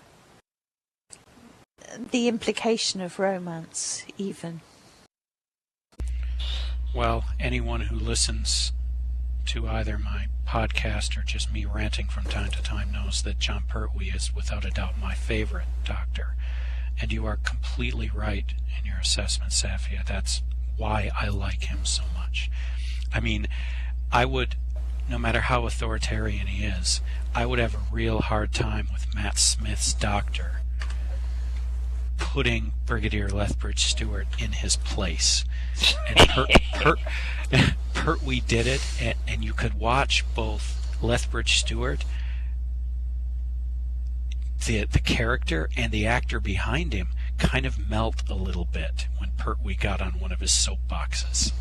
implication of romance, even. Well, anyone who listens to either my podcast or just me ranting from time to time knows that John Pertwee is without a doubt my favorite Doctor. And you are completely right in your assessment, Saffia. That's why I like him so much. I mean, I would, no matter how authoritarian he is, I would have a real hard time with Matt Smith's Doctor putting Brigadier Lethbridge Stewart in his place. And Pertwee did it, and you could watch both Lethbridge Stewart, the character, and the actor behind him kind of melt a little bit when Pertwee got on one of his soapboxes.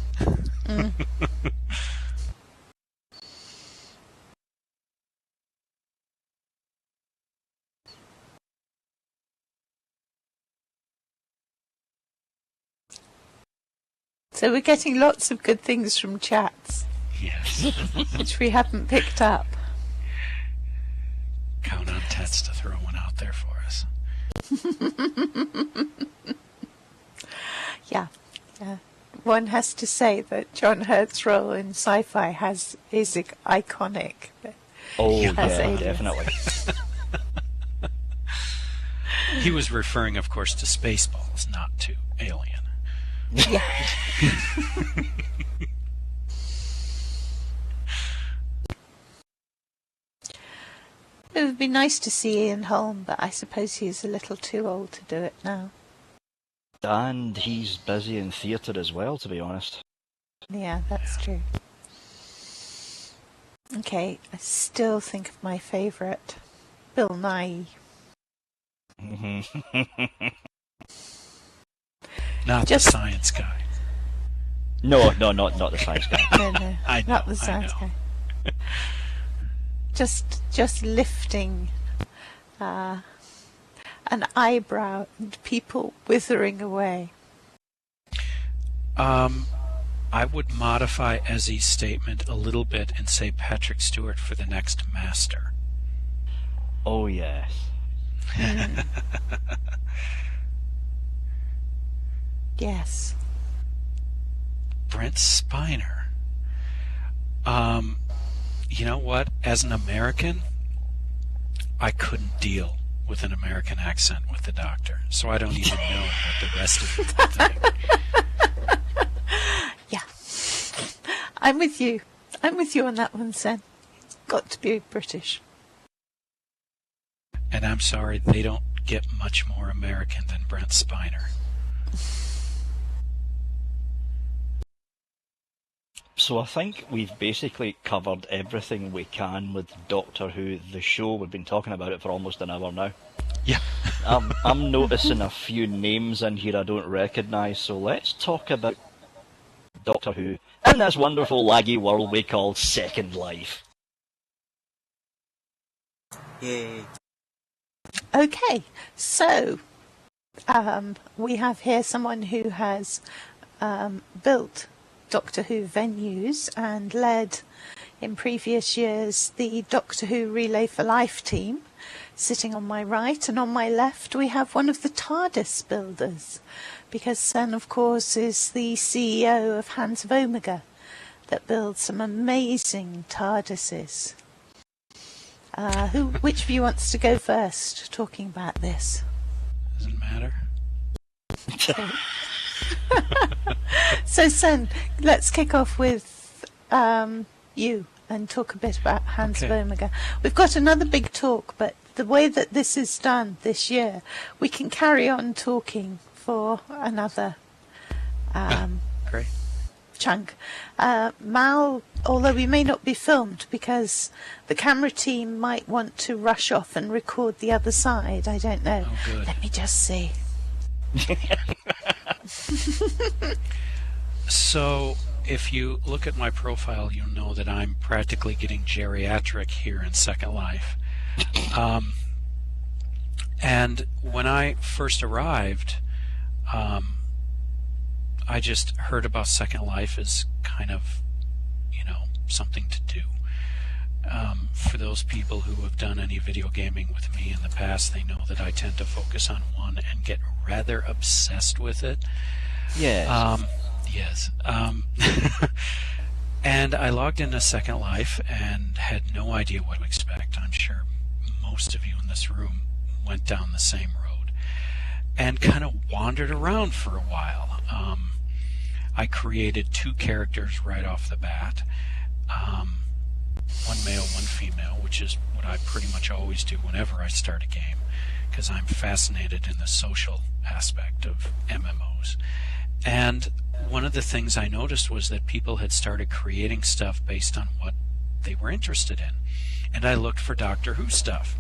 So we're getting lots of good things from chats. Yes. Which we haven't picked up. Count on Tets to throw one out there for us. Yeah. One has to say that John Hurt's role in sci-fi is iconic. Oh, yeah, Aliens. definitely. He was referring, of course, to Spaceballs, not to Alien. Yeah. It would be nice to see Ian Holm, but I suppose he's a little too old to do it now. And he's busy in theatre as well, to be honest. Yeah, that's true. Okay, I still think of my favourite, Bill Nye. Not the science guy. No, not the science guy. No, not the science guy. Just lifting an eyebrow and people withering away. I would modify Ezzy's statement a little bit and say Patrick Stewart for the next Master. Oh, yes. Yes. Brent Spiner. You know what? As an American, I couldn't deal with an American accent with the Doctor, so I don't even know what the rest of you would think. Yeah. I'm with you. I'm with you on that one, Sen. It's got to be British. And I'm sorry, they don't get much more American than Brent Spiner. So I think we've basically covered everything we can with Doctor Who, the show. We've been talking about it for almost an hour now. Yeah. I'm noticing a few names in here I don't recognise, so let's talk about Doctor Who in this wonderful laggy world we call Second Life. Yay. Okay, so we have here someone who has built Doctor Who venues and led in previous years the Doctor Who Relay for Life team. Sitting on my right, and on my left we have one of the TARDIS builders, because Sen, of course, is the CEO of Hands of Omega, that builds some amazing TARDISes. Which of you wants to go first, talking about this? Doesn't matter. So, Sen, let's kick off with you and talk a bit about Hands of Omega. We've got another big talk, but the way that this is done this year, we can carry on talking for another Great. chunk. Mal, although we may not be filmed because the camera team might want to rush off and record the other side, I don't know. Oh, good. Let me just see. So, if you look at my profile, you'll know that I'm practically getting geriatric here in Second Life. And when I first arrived, I just heard about Second Life as kind of, something to do. For those people who have done any video gaming with me in the past, they know that I tend to focus on one and get rather obsessed with it. Yes. Yes. And I logged into Second Life and had no idea what to expect. I'm sure most of you in this room went down the same road and kind of wandered around for a while. I created 2 characters right off the bat. One male, one female, which is what I pretty much always do whenever I start a game, because I'm fascinated in the social aspect of MMOs. And one of the things I noticed was that people had started creating stuff based on what they were interested in. And I looked for Doctor Who stuff.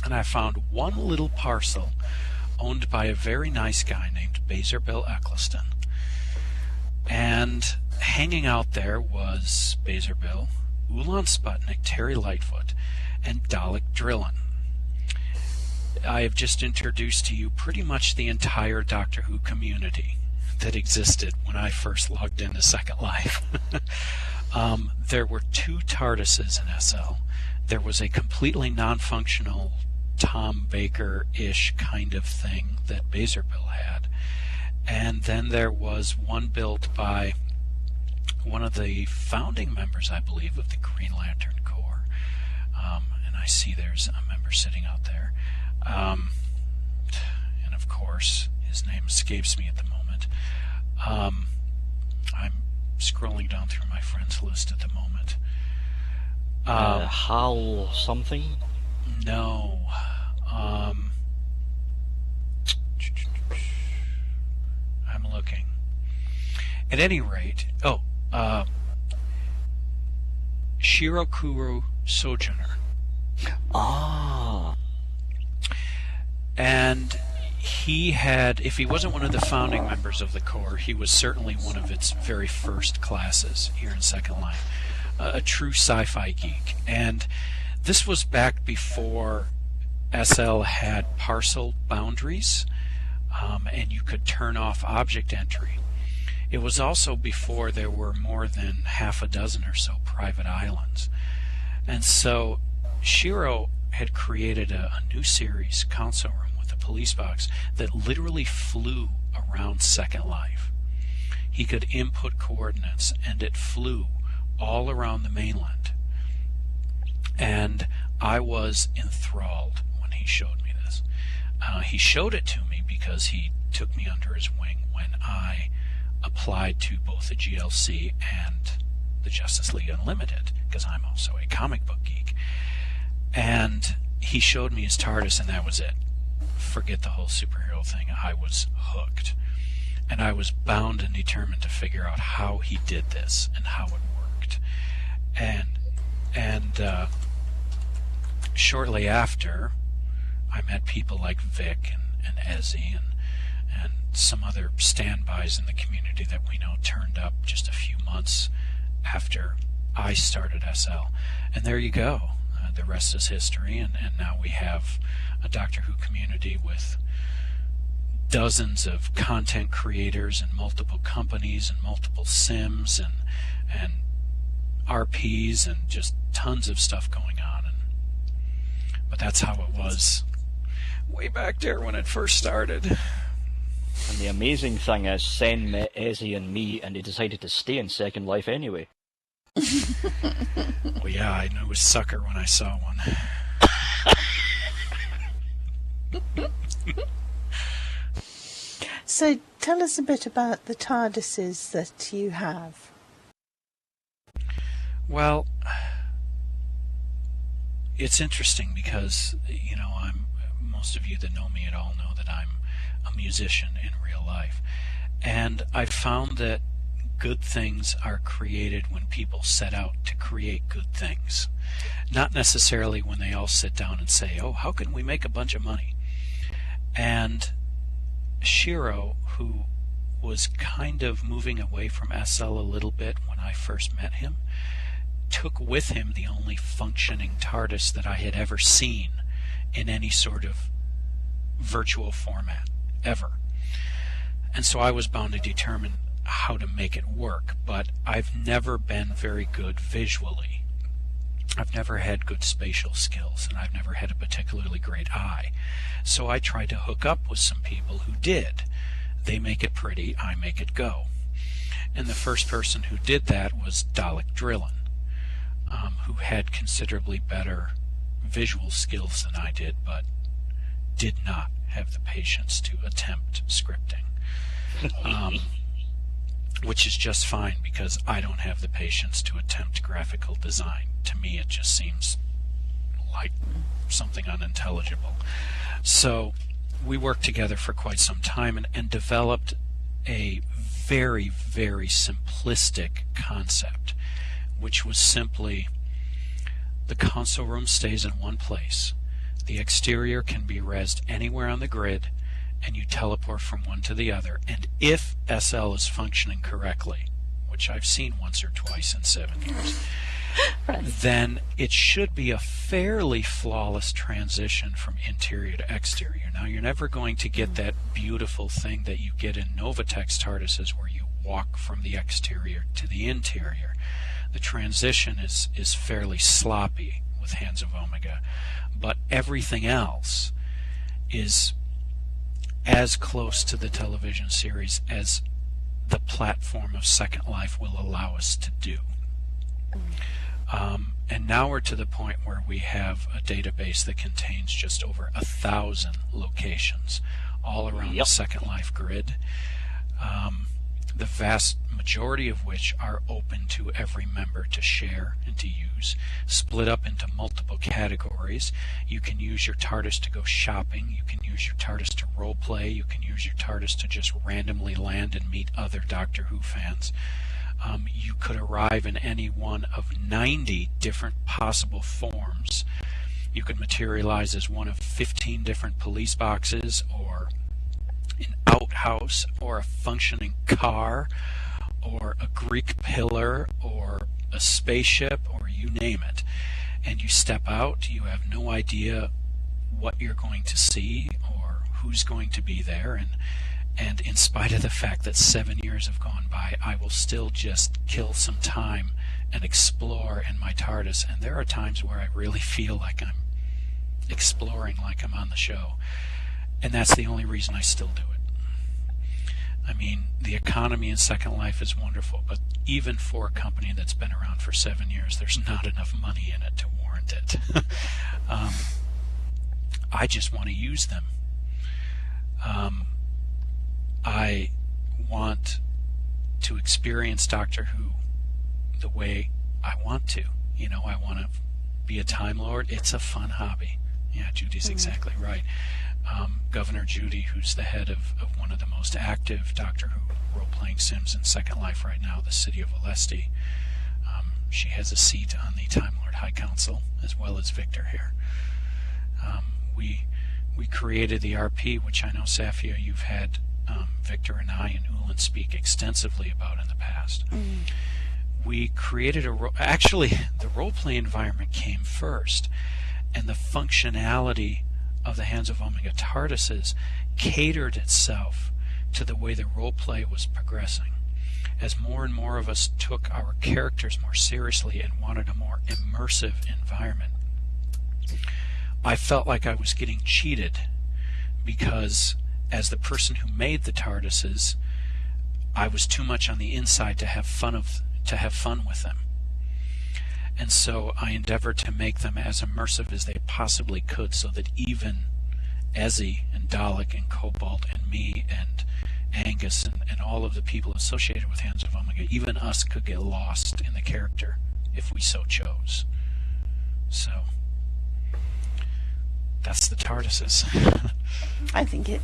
And I found one little parcel owned by a very nice guy named Baser Bill Eccleston. And hanging out there was Baser Bill, Ulan Sputnik, Terry Lightfoot, and Dalek Drillin. I have just introduced to you pretty much the entire Doctor Who community that existed when I first logged into Second Life. There were 2 TARDISes in SL. There was a completely non-functional Tom Baker-ish kind of thing that Baser Bill had. And then there was one built by one of the founding members, I believe, of the Green Lantern Corps. And I see there's a member sitting out there. And of course, his name escapes me at the moment. I'm scrolling down through my friends list at the moment. Hal something? No. I'm looking. At any rate, Shirokuro Sojourner. Ah. And he had, if he wasn't one of the founding members of the Corps, he was certainly one of its very first classes here in Second Life. A true sci-fi geek. And this was back before SL had parcel boundaries, and you could turn off object entry. It was also before there were more than half a dozen or so private islands. And so Shiro had created a new series, Console Room, with a police box that literally flew around Second Life. He could input coordinates, and it flew all around the mainland. And I was enthralled when he showed me this. He showed it to me because he took me under his wing when I applied to both the GLC and the Justice League Unlimited, because I'm also a comic book geek. And he showed me his TARDIS, and that was it. Forget the whole superhero thing. I was hooked. And I was bound and determined to figure out how he did this and how it worked. And shortly after, I met people like Vic and Ezzy and some other standbys in the community that we know turned up just a few months after I started SL. And there you go. The rest is history, and now we have a Doctor Who community with dozens of content creators and multiple companies and multiple sims and RPs and just tons of stuff going on. But that's how it was way back there when it first started. And the amazing thing is, Sen met Ezzy and me, and he decided to stay in Second Life anyway. Well, yeah, I knew a sucker when I saw one. So tell us a bit about the TARDISes that you have. Well, it's interesting because, most of you that know me at all know that I'm a musician in real life. And I've found that good things are created when people set out to create good things. Not necessarily when they all sit down and say, oh, how can we make a bunch of money? And Shiro, who was kind of moving away from SL a little bit when I first met him, took with him the only functioning TARDIS that I had ever seen in any sort of virtual format, ever. And so I was bound to determine how to make it work, but I've never been very good visually. I've never had good spatial skills, and I've never had a particularly great eye. So I tried to hook up with some people who did. They make it pretty, I make it go. And the first person who did that was Dalek Drillin, who had considerably better visual skills than I did, but did not have the patience to attempt scripting. Which is just fine, because I don't have the patience to attempt graphical design. To me, it just seems like something unintelligible. So we worked together for quite some time and developed a very, very simplistic concept, which was simply the console room stays in one place. The exterior can be rezzed anywhere on the grid, and you teleport from one to the other. And if SL is functioning correctly, which I've seen once or twice in 7 years, then it should be a fairly flawless transition from interior to exterior. Now, you're never going to get that beautiful thing that you get in Novatech's TARDISes, where you walk from the exterior to the interior. The transition is fairly sloppy with Hands of Omega, but everything else is as close to the television series as the platform of Second Life will allow us to do. And now we're to the point where we have a database that contains just over 1,000 locations all around the Second Life grid, the vast majority of which are open to every member to share and to use, split up into multiple categories. You can use your TARDIS to go shopping, you can use your TARDIS to roleplay, you can use your TARDIS to just randomly land and meet other Doctor Who fans. You could arrive in any one of 90 different possible forms. You could materialize as one of 15 different police boxes, or an outhouse, or a functioning car, or a Greek pillar, or a spaceship, or you name it. And you step out, you have no idea what you're going to see or who's going to be there, and in spite of the fact that 7 years have gone by, I will still just kill some time and explore in my TARDIS. And there are times where I really feel like I'm exploring, like I'm on the show. And that's the only reason I still do it. I mean, the economy in Second Life is wonderful, but even for a company that's been around for 7 years, there's not enough money in it to warrant it. I just want to use them. I want to experience Doctor Who the way I want to. I want to be a Time Lord. It's a fun hobby. Yeah, Judy's exactly right. Governor Judy, who's the head of one of the most active Doctor Who role-playing sims in Second Life right now, the city of Alesti, she has a seat on the Time Lord High Council, as well as Victor here. We created the RP, which I know, Saffia, you've had Victor and I and Ulan speak extensively about in the past. We created actually, the role-play environment came first, and the functionality of the Hands of Omega TARDISes catered itself to the way the role-play was progressing. As more and more of us took our characters more seriously and wanted a more immersive environment, I felt like I was getting cheated, because as the person who made the TARDISes, I was too much on the inside to have fun with them. And so I endeavored to make them as immersive as they possibly could, so that even Ezzy and Dalek and Cobalt and me and Angus and all of the people associated with Hands of Omega, even us could get lost in the character if we so chose. So that's the TARDISes. I think it...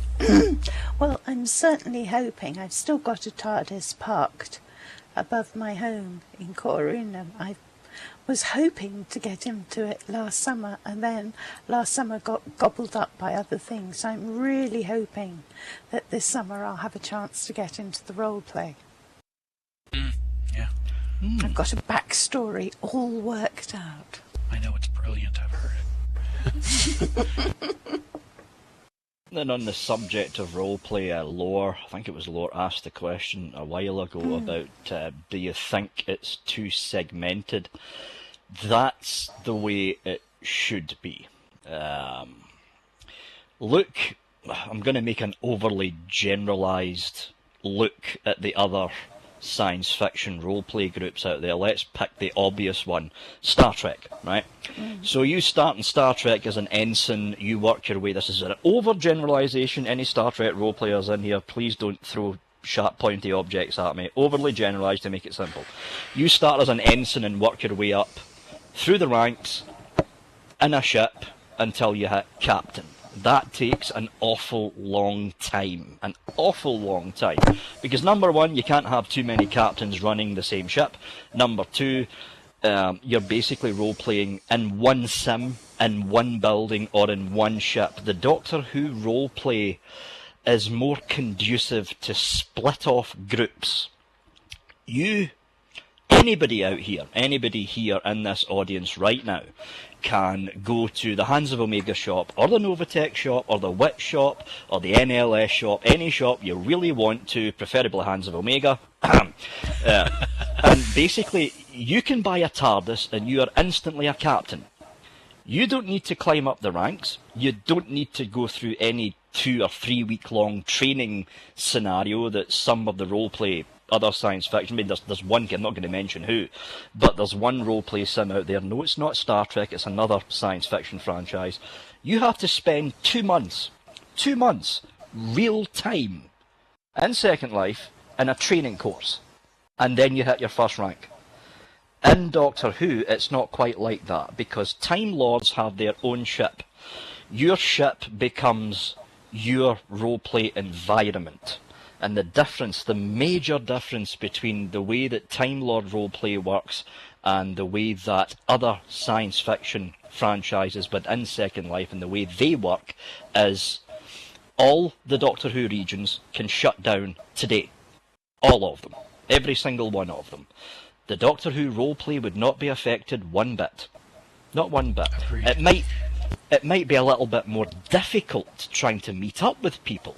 Well, I'm certainly hoping. I've still got a TARDIS parked above my home in Corunum. I was hoping to get into it last summer, and then last summer got gobbled up by other things. So I'm really hoping that this summer I'll have a chance to get into the role play. Yeah. I've got a backstory all worked out. I know it's brilliant, I've heard it. Then on the subject of roleplay, Lore, I think it was Lore asked the question a while ago about do you think it's too segmented? That's the way it should be. Look, I'm going to make an overly generalised look at the other science fiction roleplay groups out there. Let's pick the obvious one, Star Trek, right? So you start in Star Trek as an ensign, you work your way. This is an overgeneralization. Any Star Trek roleplayers in here, please don't throw sharp pointy objects at me. Overly generalized to make it simple. You start as an ensign and work your way up through the ranks in a ship until you hit captain. That takes an awful long time. An awful long time. Because number one, you can't have too many captains running the same ship. Number two, you're basically role-playing in one sim, in one building, or in one ship. The Doctor Who roleplay is more conducive to split off groups. Anybody out here, anybody here in this audience right now, can go to the Hands of Omega shop, or the Novatech shop, or the WIT shop, or the NLS shop, any shop you really want to, preferably Hands of Omega, and basically you can buy a TARDIS and you are instantly a captain. You don't need to climb up the ranks, you don't need to go through any 2 or 3 week long training scenario that some of the roleplay other science fiction, I mean, there's one, I'm not going to mention who, but there's one roleplay sim out there. No, it's not Star Trek, it's another science fiction franchise. You have to spend 2 months, real time, in Second Life, in a training course, and then you hit your first rank. In Doctor Who, it's not quite like that, because Time Lords have their own ship. Your ship becomes your roleplay environment. And the major difference between the way that Time Lord roleplay works and the way that other science fiction franchises within Second Life and the way they work is all the Doctor Who regions can shut down today. All of them. Every single one of them. The Doctor Who roleplay would not be affected one bit. Not one bit. Agreed. It might be a little bit more difficult trying to meet up with people,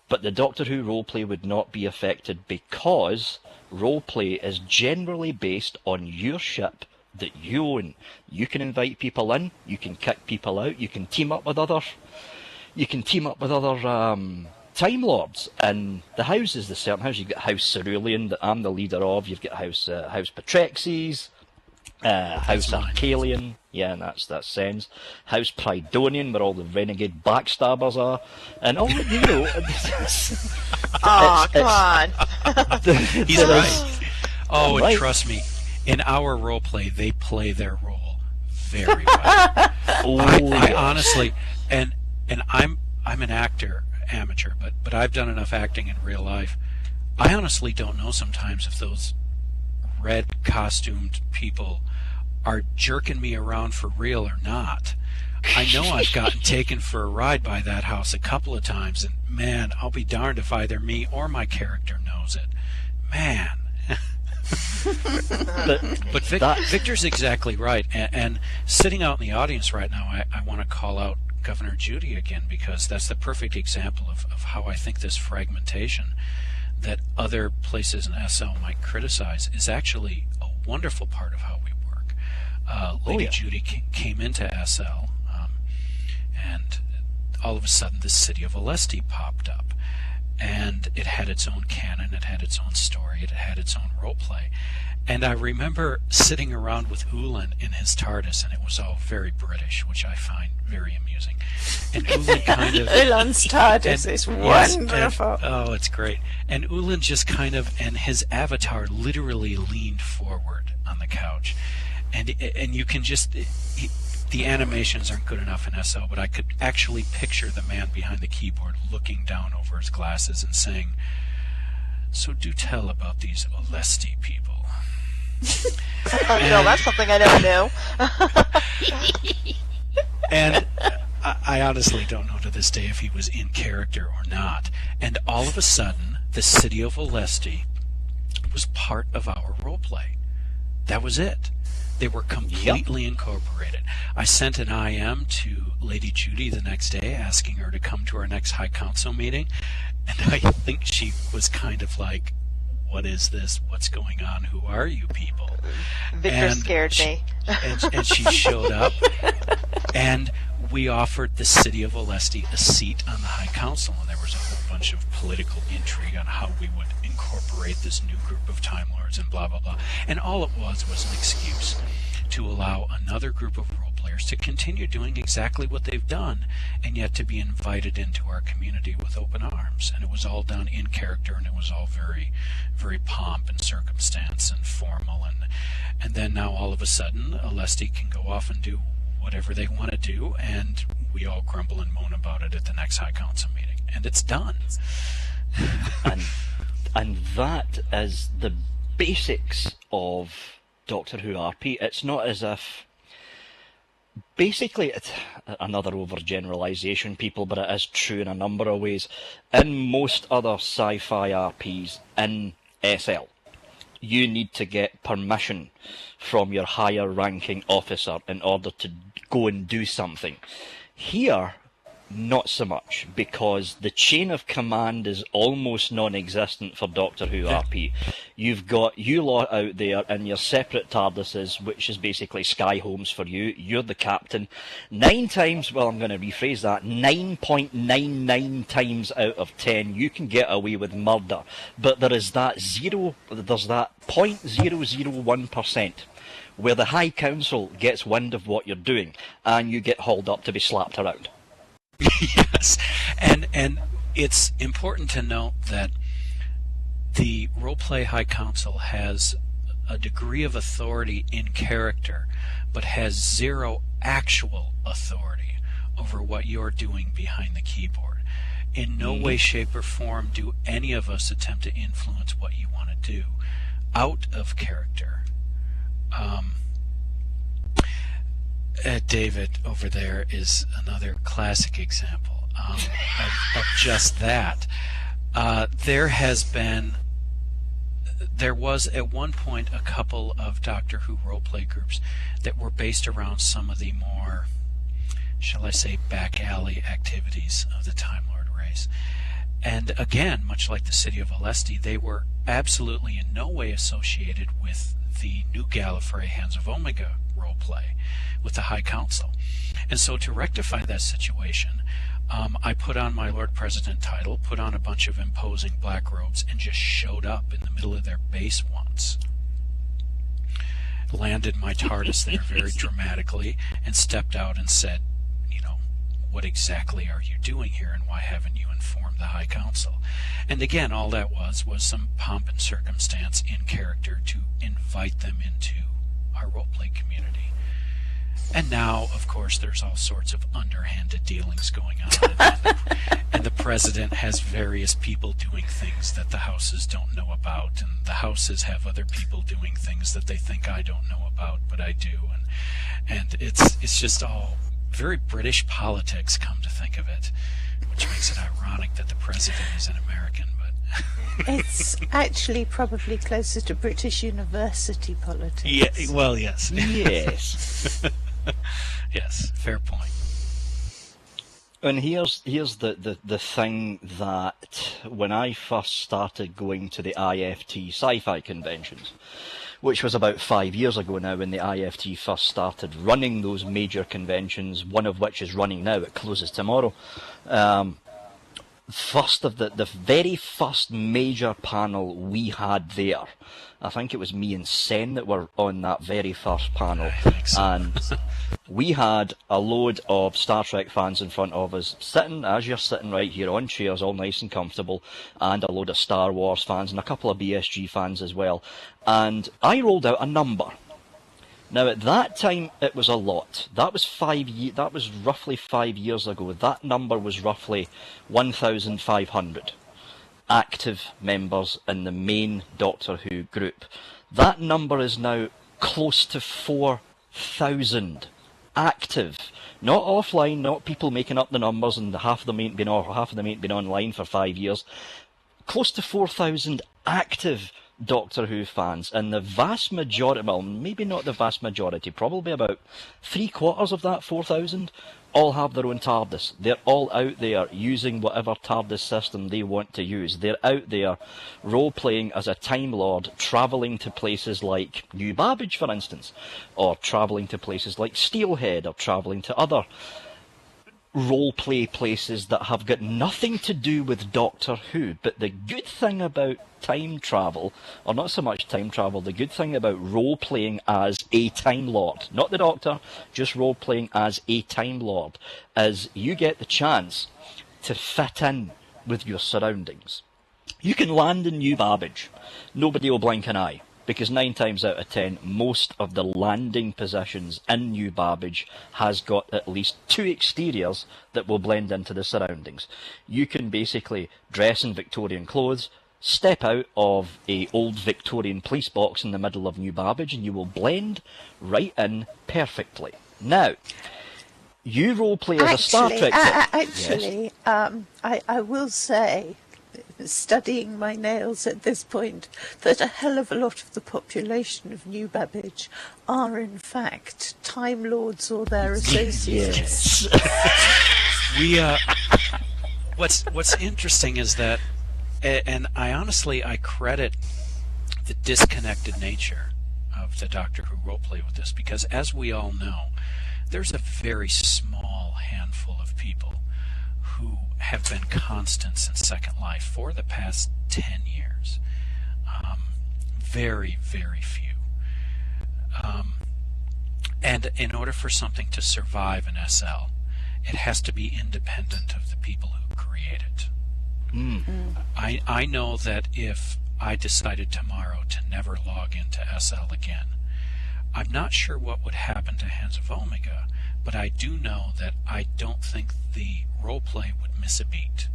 but the Doctor Who roleplay would not be affected because roleplay is generally based on your ship that you own. You can invite people in, you can kick people out, you can team up with other Time Lords in the houses. There's certain houses. You've got House Cerulean that I'm the leader of. You've got House Patrexes, House Arcalian, yeah, and that's Sens. House Pridonian, where all the renegade backstabbers are, and all you know. Come on. He's right. Oh, and trust me, in our role play, they play their role very well. I honestly, and I'm an actor, amateur, but I've done enough acting in real life. I honestly don't know sometimes if those red costumed people are jerking me around for real or not. I know I've gotten taken for a ride by that house a couple of times, and man, I'll be darned if either me or my character knows it. Man. but Victor's exactly right, and sitting out in the audience right now, I want to call out Governor Judy again, because that's the perfect example of how I think this fragmentation that other places in SL might criticize is actually a wonderful part of how we work. Lady Judy came into SL, and all of a sudden the city of Alesti popped up. And it had its own canon, it had its own story, it had its own roleplay. And I remember sitting around with Ulan in his TARDIS, and it was all very British, which I find very amusing. And Ulan kind of... Ulan's TARDIS is wonderful. Oh, it's great. And Ulan just kind of, and his avatar literally leaned forward on the couch. And you can just... the animations aren't good enough in SL, but I could actually picture the man behind the keyboard looking down over his glasses and saying, "So do tell about these Alesti people." No, that's something I never knew. And I honestly don't know to this day if he was in character or not. And all of a sudden, the city of Alesti was part of our roleplay. That was it. They were completely incorporated. I sent an IM to Lady Judy the next day asking her to come to our next High Council meeting, and I think she was kind of like, "What is this? What's going on? Who are you people?" Victor scared me. And she showed up, and we offered the city of Alesti a seat on the High Council, and there was a whole bunch of political intrigue on how we would incorporate this new group of Time Lords and blah, blah, blah. And all it was an excuse to allow another group of role players to continue doing exactly what they've done, and yet to be invited into our community with open arms. And it was all done in character, and it was all very, very pomp and circumstance and formal. And then now all of a sudden, Alesti can go off and do whatever they want to do, and we all grumble and moan about it at the next High Council meeting. And it's done. And that is the basics of Doctor Who RP. It's not as if... Basically, it's another overgeneralisation, people, but it is true in a number of ways. In most other sci-fi RPs in SL, you need to get permission from your higher ranking officer in order to go and do something. Here, not so much, because the chain of command is almost non-existent for Doctor Who RP. You've got you lot out there in your separate TARDISes, which is basically sky homes for you. You're the captain. 9 times, well, I'm going to rephrase that, 9.99 times out of 10, you can get away with murder. But there's that 0.001% where the High Council gets wind of what you're doing, and you get hauled up to be slapped around. Yes, and it's important to note that the Roleplay High Council has a degree of authority in character, but has zero actual authority over what you're doing behind the keyboard. In no way, shape, or form do any of us attempt to influence what you want to do out of character. David over there is another classic example of just that. There was at one point a couple of Doctor Who roleplay groups that were based around some of the more, shall I say, back alley activities of the Time Lord race. And again, much like the city of Alesti, they were absolutely in no way associated with the new Gallifrey Hands of Omega roleplay with the High Council. And so to rectify that situation, I put on my Lord President title, put on a bunch of imposing black robes, and just showed up in the middle of their base once. Landed my TARDIS there very dramatically and stepped out and said, what exactly are you doing here, and why haven't you informed the High Council? And again, all that was some pomp and circumstance in character to invite them into our roleplay community. And now, of course, there's all sorts of underhanded dealings going on, and the president has various people doing things that the houses don't know about, and the houses have other people doing things that they think I don't know about, but I do, and it's just all very British politics, come to think of it, which makes it ironic that the president is an American, but... It's actually probably closer to British university politics. Yeah, well, yes. Yes. Yes, fair point. And here's the thing that when I first started going to the IFT sci-fi conventions, which was about 5 years ago now when the IFT first started running those major conventions, one of which is running now. It closes tomorrow. First of the very first major panel we had there, I think it was me and Sen that were on that very first panel, and we had a load of Star Trek fans in front of us, sitting, as you're sitting right here, on chairs, all nice and comfortable, and a load of Star Wars fans, and a couple of BSG fans as well, and I rolled out a number. Now, at that time, it was a lot. That was roughly 5 years ago. That number was roughly 1,500 active members in the main Doctor Who group. That number is now close to 4,000 active. Not offline, not people making up the numbers and half of them ain't been online for 5 years. Close to 4,000 active Doctor Who fans, and the vast majority, well, maybe not the vast majority, probably about 3/4 of that 4,000 all have their own TARDIS. They're all out there using whatever TARDIS system they want to use. They're out there role-playing as a Time Lord, travelling to places like New Babbage, for instance, or travelling to places like Steelhead, or travelling to other role-play places that have got nothing to do with Doctor Who. But the good thing about time travel, or not so much time travel, the good thing about role-playing as a Time Lord, not the Doctor, just role-playing as a Time Lord, is you get the chance to fit in with your surroundings. You can land in New Babbage. Nobody will blink an eye, because 9 times out of 10, most of the landing positions in New Babbage has got at least 2 exteriors that will blend into the surroundings. You can basically dress in Victorian clothes, step out of a old Victorian police box in the middle of New Babbage, and you will blend right in perfectly. Now, you roleplay as a Star Trek... Actually, I will say, studying my nails at this point, that a hell of a lot of the population of New Babbage are in fact Time Lords or their associates. What's interesting is that, and I credit the disconnected nature of the Doctor Who roleplay with this, because as we all know, there's a very small handful of people who have been constants in Second Life for the past 10 years. Very, very few. And in order for something to survive in SL, it has to be independent of the people who create it. I know that if I decided tomorrow to never log into SL again, I'm not sure what would happen to Hands of Omega, but I do know that I don't think the roleplay would miss a beat.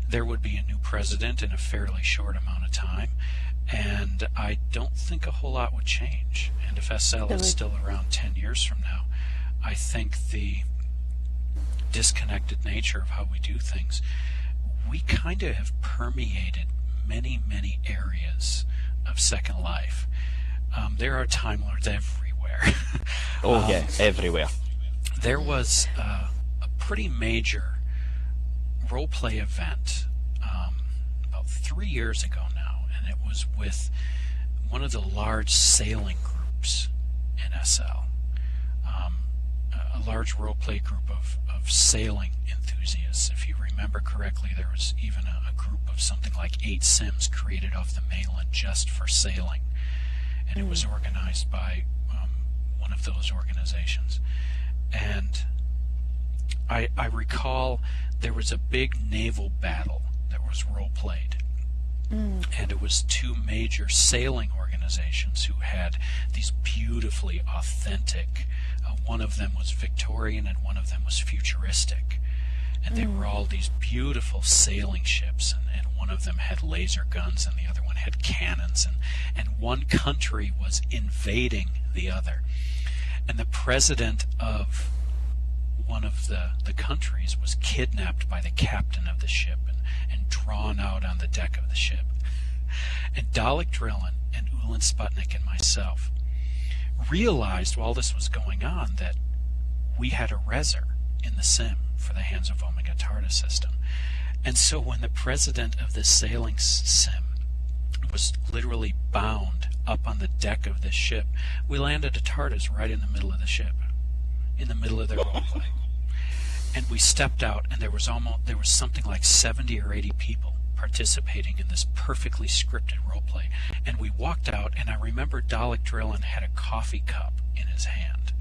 There would be a new president in a fairly short amount of time, and I don't think a whole lot would change. And if SL is still around 10 years from now, I think the disconnected nature of how we do things, we kind of have permeated many, many areas of Second Life. There are Time Lords everywhere. Everywhere. There was a pretty major roleplay event about 3 years ago now, and it was with one of the large sailing groups in SL. A large roleplay group of sailing enthusiasts. If you remember correctly, there was even a group of something like 8 Sims created off the mainland just for sailing. And it was organized by one of those organizations. And I recall there was a big naval battle that was role-played. And it was 2 major sailing organizations who had these beautifully authentic, one of them was Victorian and one of them was futuristic. And they were all these beautiful sailing ships, and one of them had laser guns and the other one had cannons, and one country was invading the other. And the president of one of the countries was kidnapped by the captain of the ship and drawn out on the deck of the ship. And Dalek Drillin and Ulan Sputnik and myself realized while this was going on that we had a reser in the sim for the Hands of Omega TARDIS system. And so when the president of the sailing sim was literally bound up on the deck of this ship. We landed a TARDIS right in the middle of the ship, in the middle of their roleplay. And we stepped out, and there was something like 70 or 80 people participating in this perfectly scripted roleplay. And we walked out, and I remember Dalek Drillin had a coffee cup in his hand,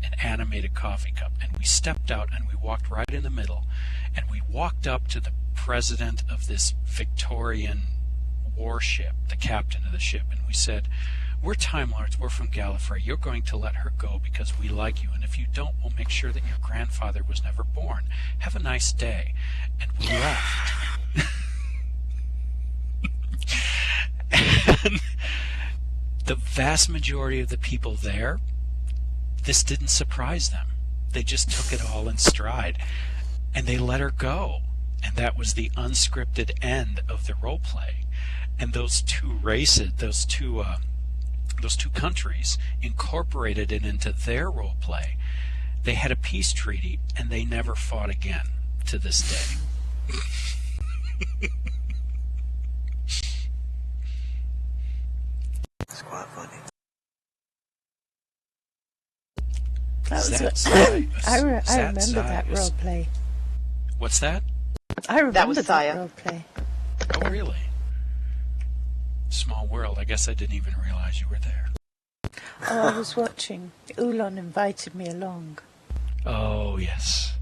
an animated coffee cup. And we stepped out, and we walked right in the middle, and we walked up to the president of this Victorian warship, the captain of the ship, and we said, "We're Time Lords, we're from Gallifrey, you're going to let her go because we like you, and if you don't, we'll make sure that your grandfather was never born. Have a nice day." And we left. And the vast majority of the people there, this didn't surprise them. They just took it all in stride, and they let her go. And that was the unscripted end of the role play. And those two races, those two countries, incorporated it into their role play. They had a peace treaty, and they never fought again to this day. That's quite funny. I remember that role play. What's that? I remember That was that Saffia. role play. Oh, really? Small world. I guess I didn't even realize you were there. Oh, I was watching. Ulon invited me along. Oh, yes.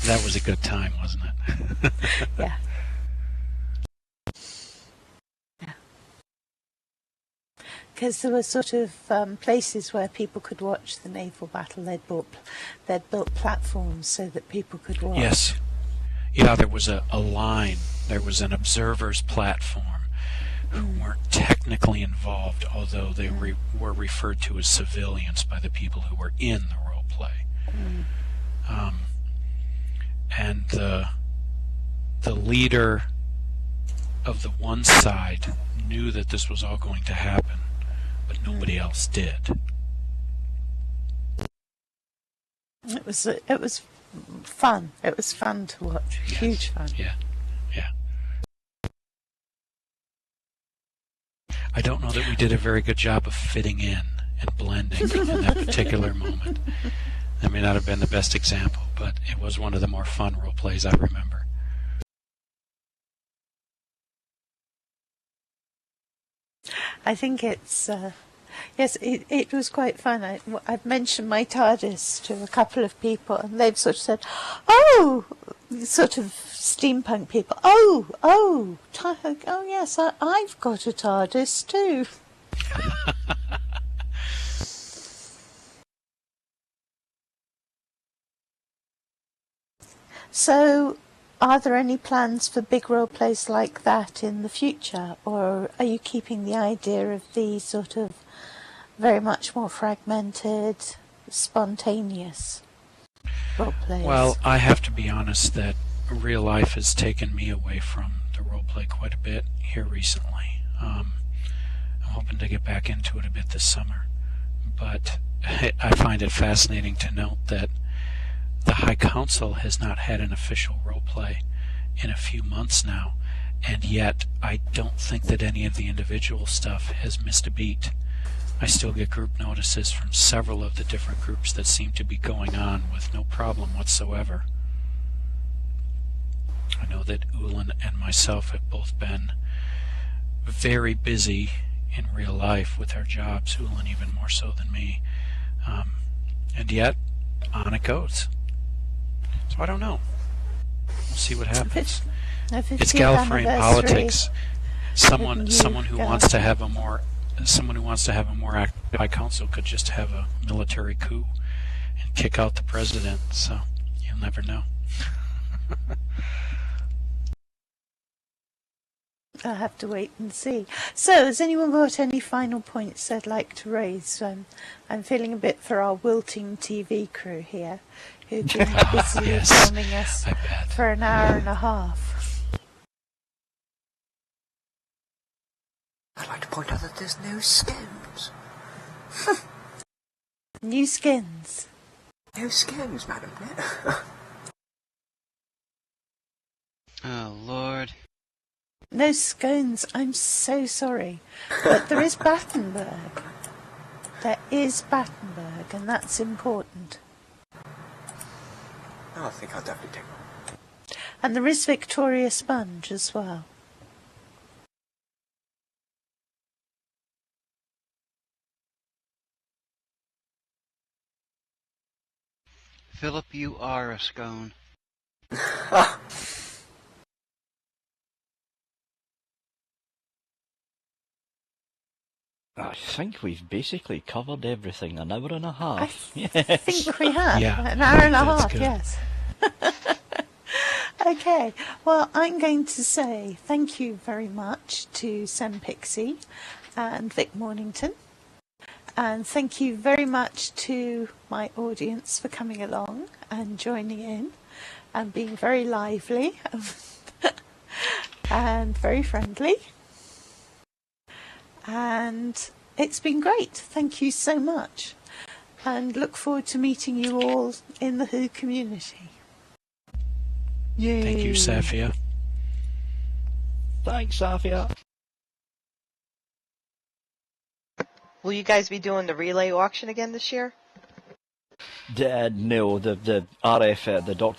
That was a good time, wasn't it? Yeah. Because there were sort of places where people could watch the naval battle. They'd built platforms so that people could watch. Yes. Yeah, there was a line. There was an observer's platform who weren't technically involved, although they were referred to as civilians by the people who were in the role play. And the leader of the one side knew that this was all going to happen, but nobody else did. It was fun. It was fun to watch. Yes. Huge fun. Yeah. I don't know that we did a very good job of fitting in and blending in that particular moment. That may not have been the best example, but it was one of the more fun role plays I remember. I think it's yes, it was quite fun. I've mentioned my TARDIS to a couple of people, and they've sort of said, "Oh," sort of steampunk people. Oh, yes, I've got a TARDIS too. So, are there any plans for big role plays like that in the future, or are you keeping the idea of the sort of very much more fragmented, spontaneous role plays? Well, I have to be honest that real life has taken me away from the role play quite a bit here recently. I'm hoping to get back into it a bit this summer, but I find it fascinating to note that the High Council has not had an official role play in a few months now, and yet I don't think that any of the individual stuff has missed a beat. I still get group notices from several of the different groups that seem to be going on with no problem whatsoever. I know that Ulan and myself have both been very busy in real life with our jobs, Ulan even more so than me, and yet on it goes. So I don't know. We'll see what happens. It's Gallifreyan politics. Someone who wants to have a more active High Council could just have a military coup and kick out the president. So you'll never know. I'll have to wait and see. So, has anyone got any final points they'd like to raise? I'm feeling a bit for our wilting TV crew here, who've been busily filming us for an hour and a half. I'd like to point out that there's no skins. New skins. No skins, madam. Oh, Lord. No scones. I'm so sorry. But there is Battenberg. There is Battenberg, and that's important. Oh, I think I'll definitely take one. And there is Victoria Sponge as well. Philip, you are a scone. I think we've basically covered everything. An hour and a half. I think we have. Yeah, An hour and a that's half, good. yes. Okay, well, I'm going to say thank you very much to Sam Pixie and Vic Mornington. And thank you very much to my audience for coming along and joining in and being very lively and very friendly. And it's been great. Thank you so much. And look forward to meeting you all in the Who community. Yay. Thank you, Saffia. Thanks, Saffia. Will you guys be doing the relay auction again this year? No, the RF, the Doctor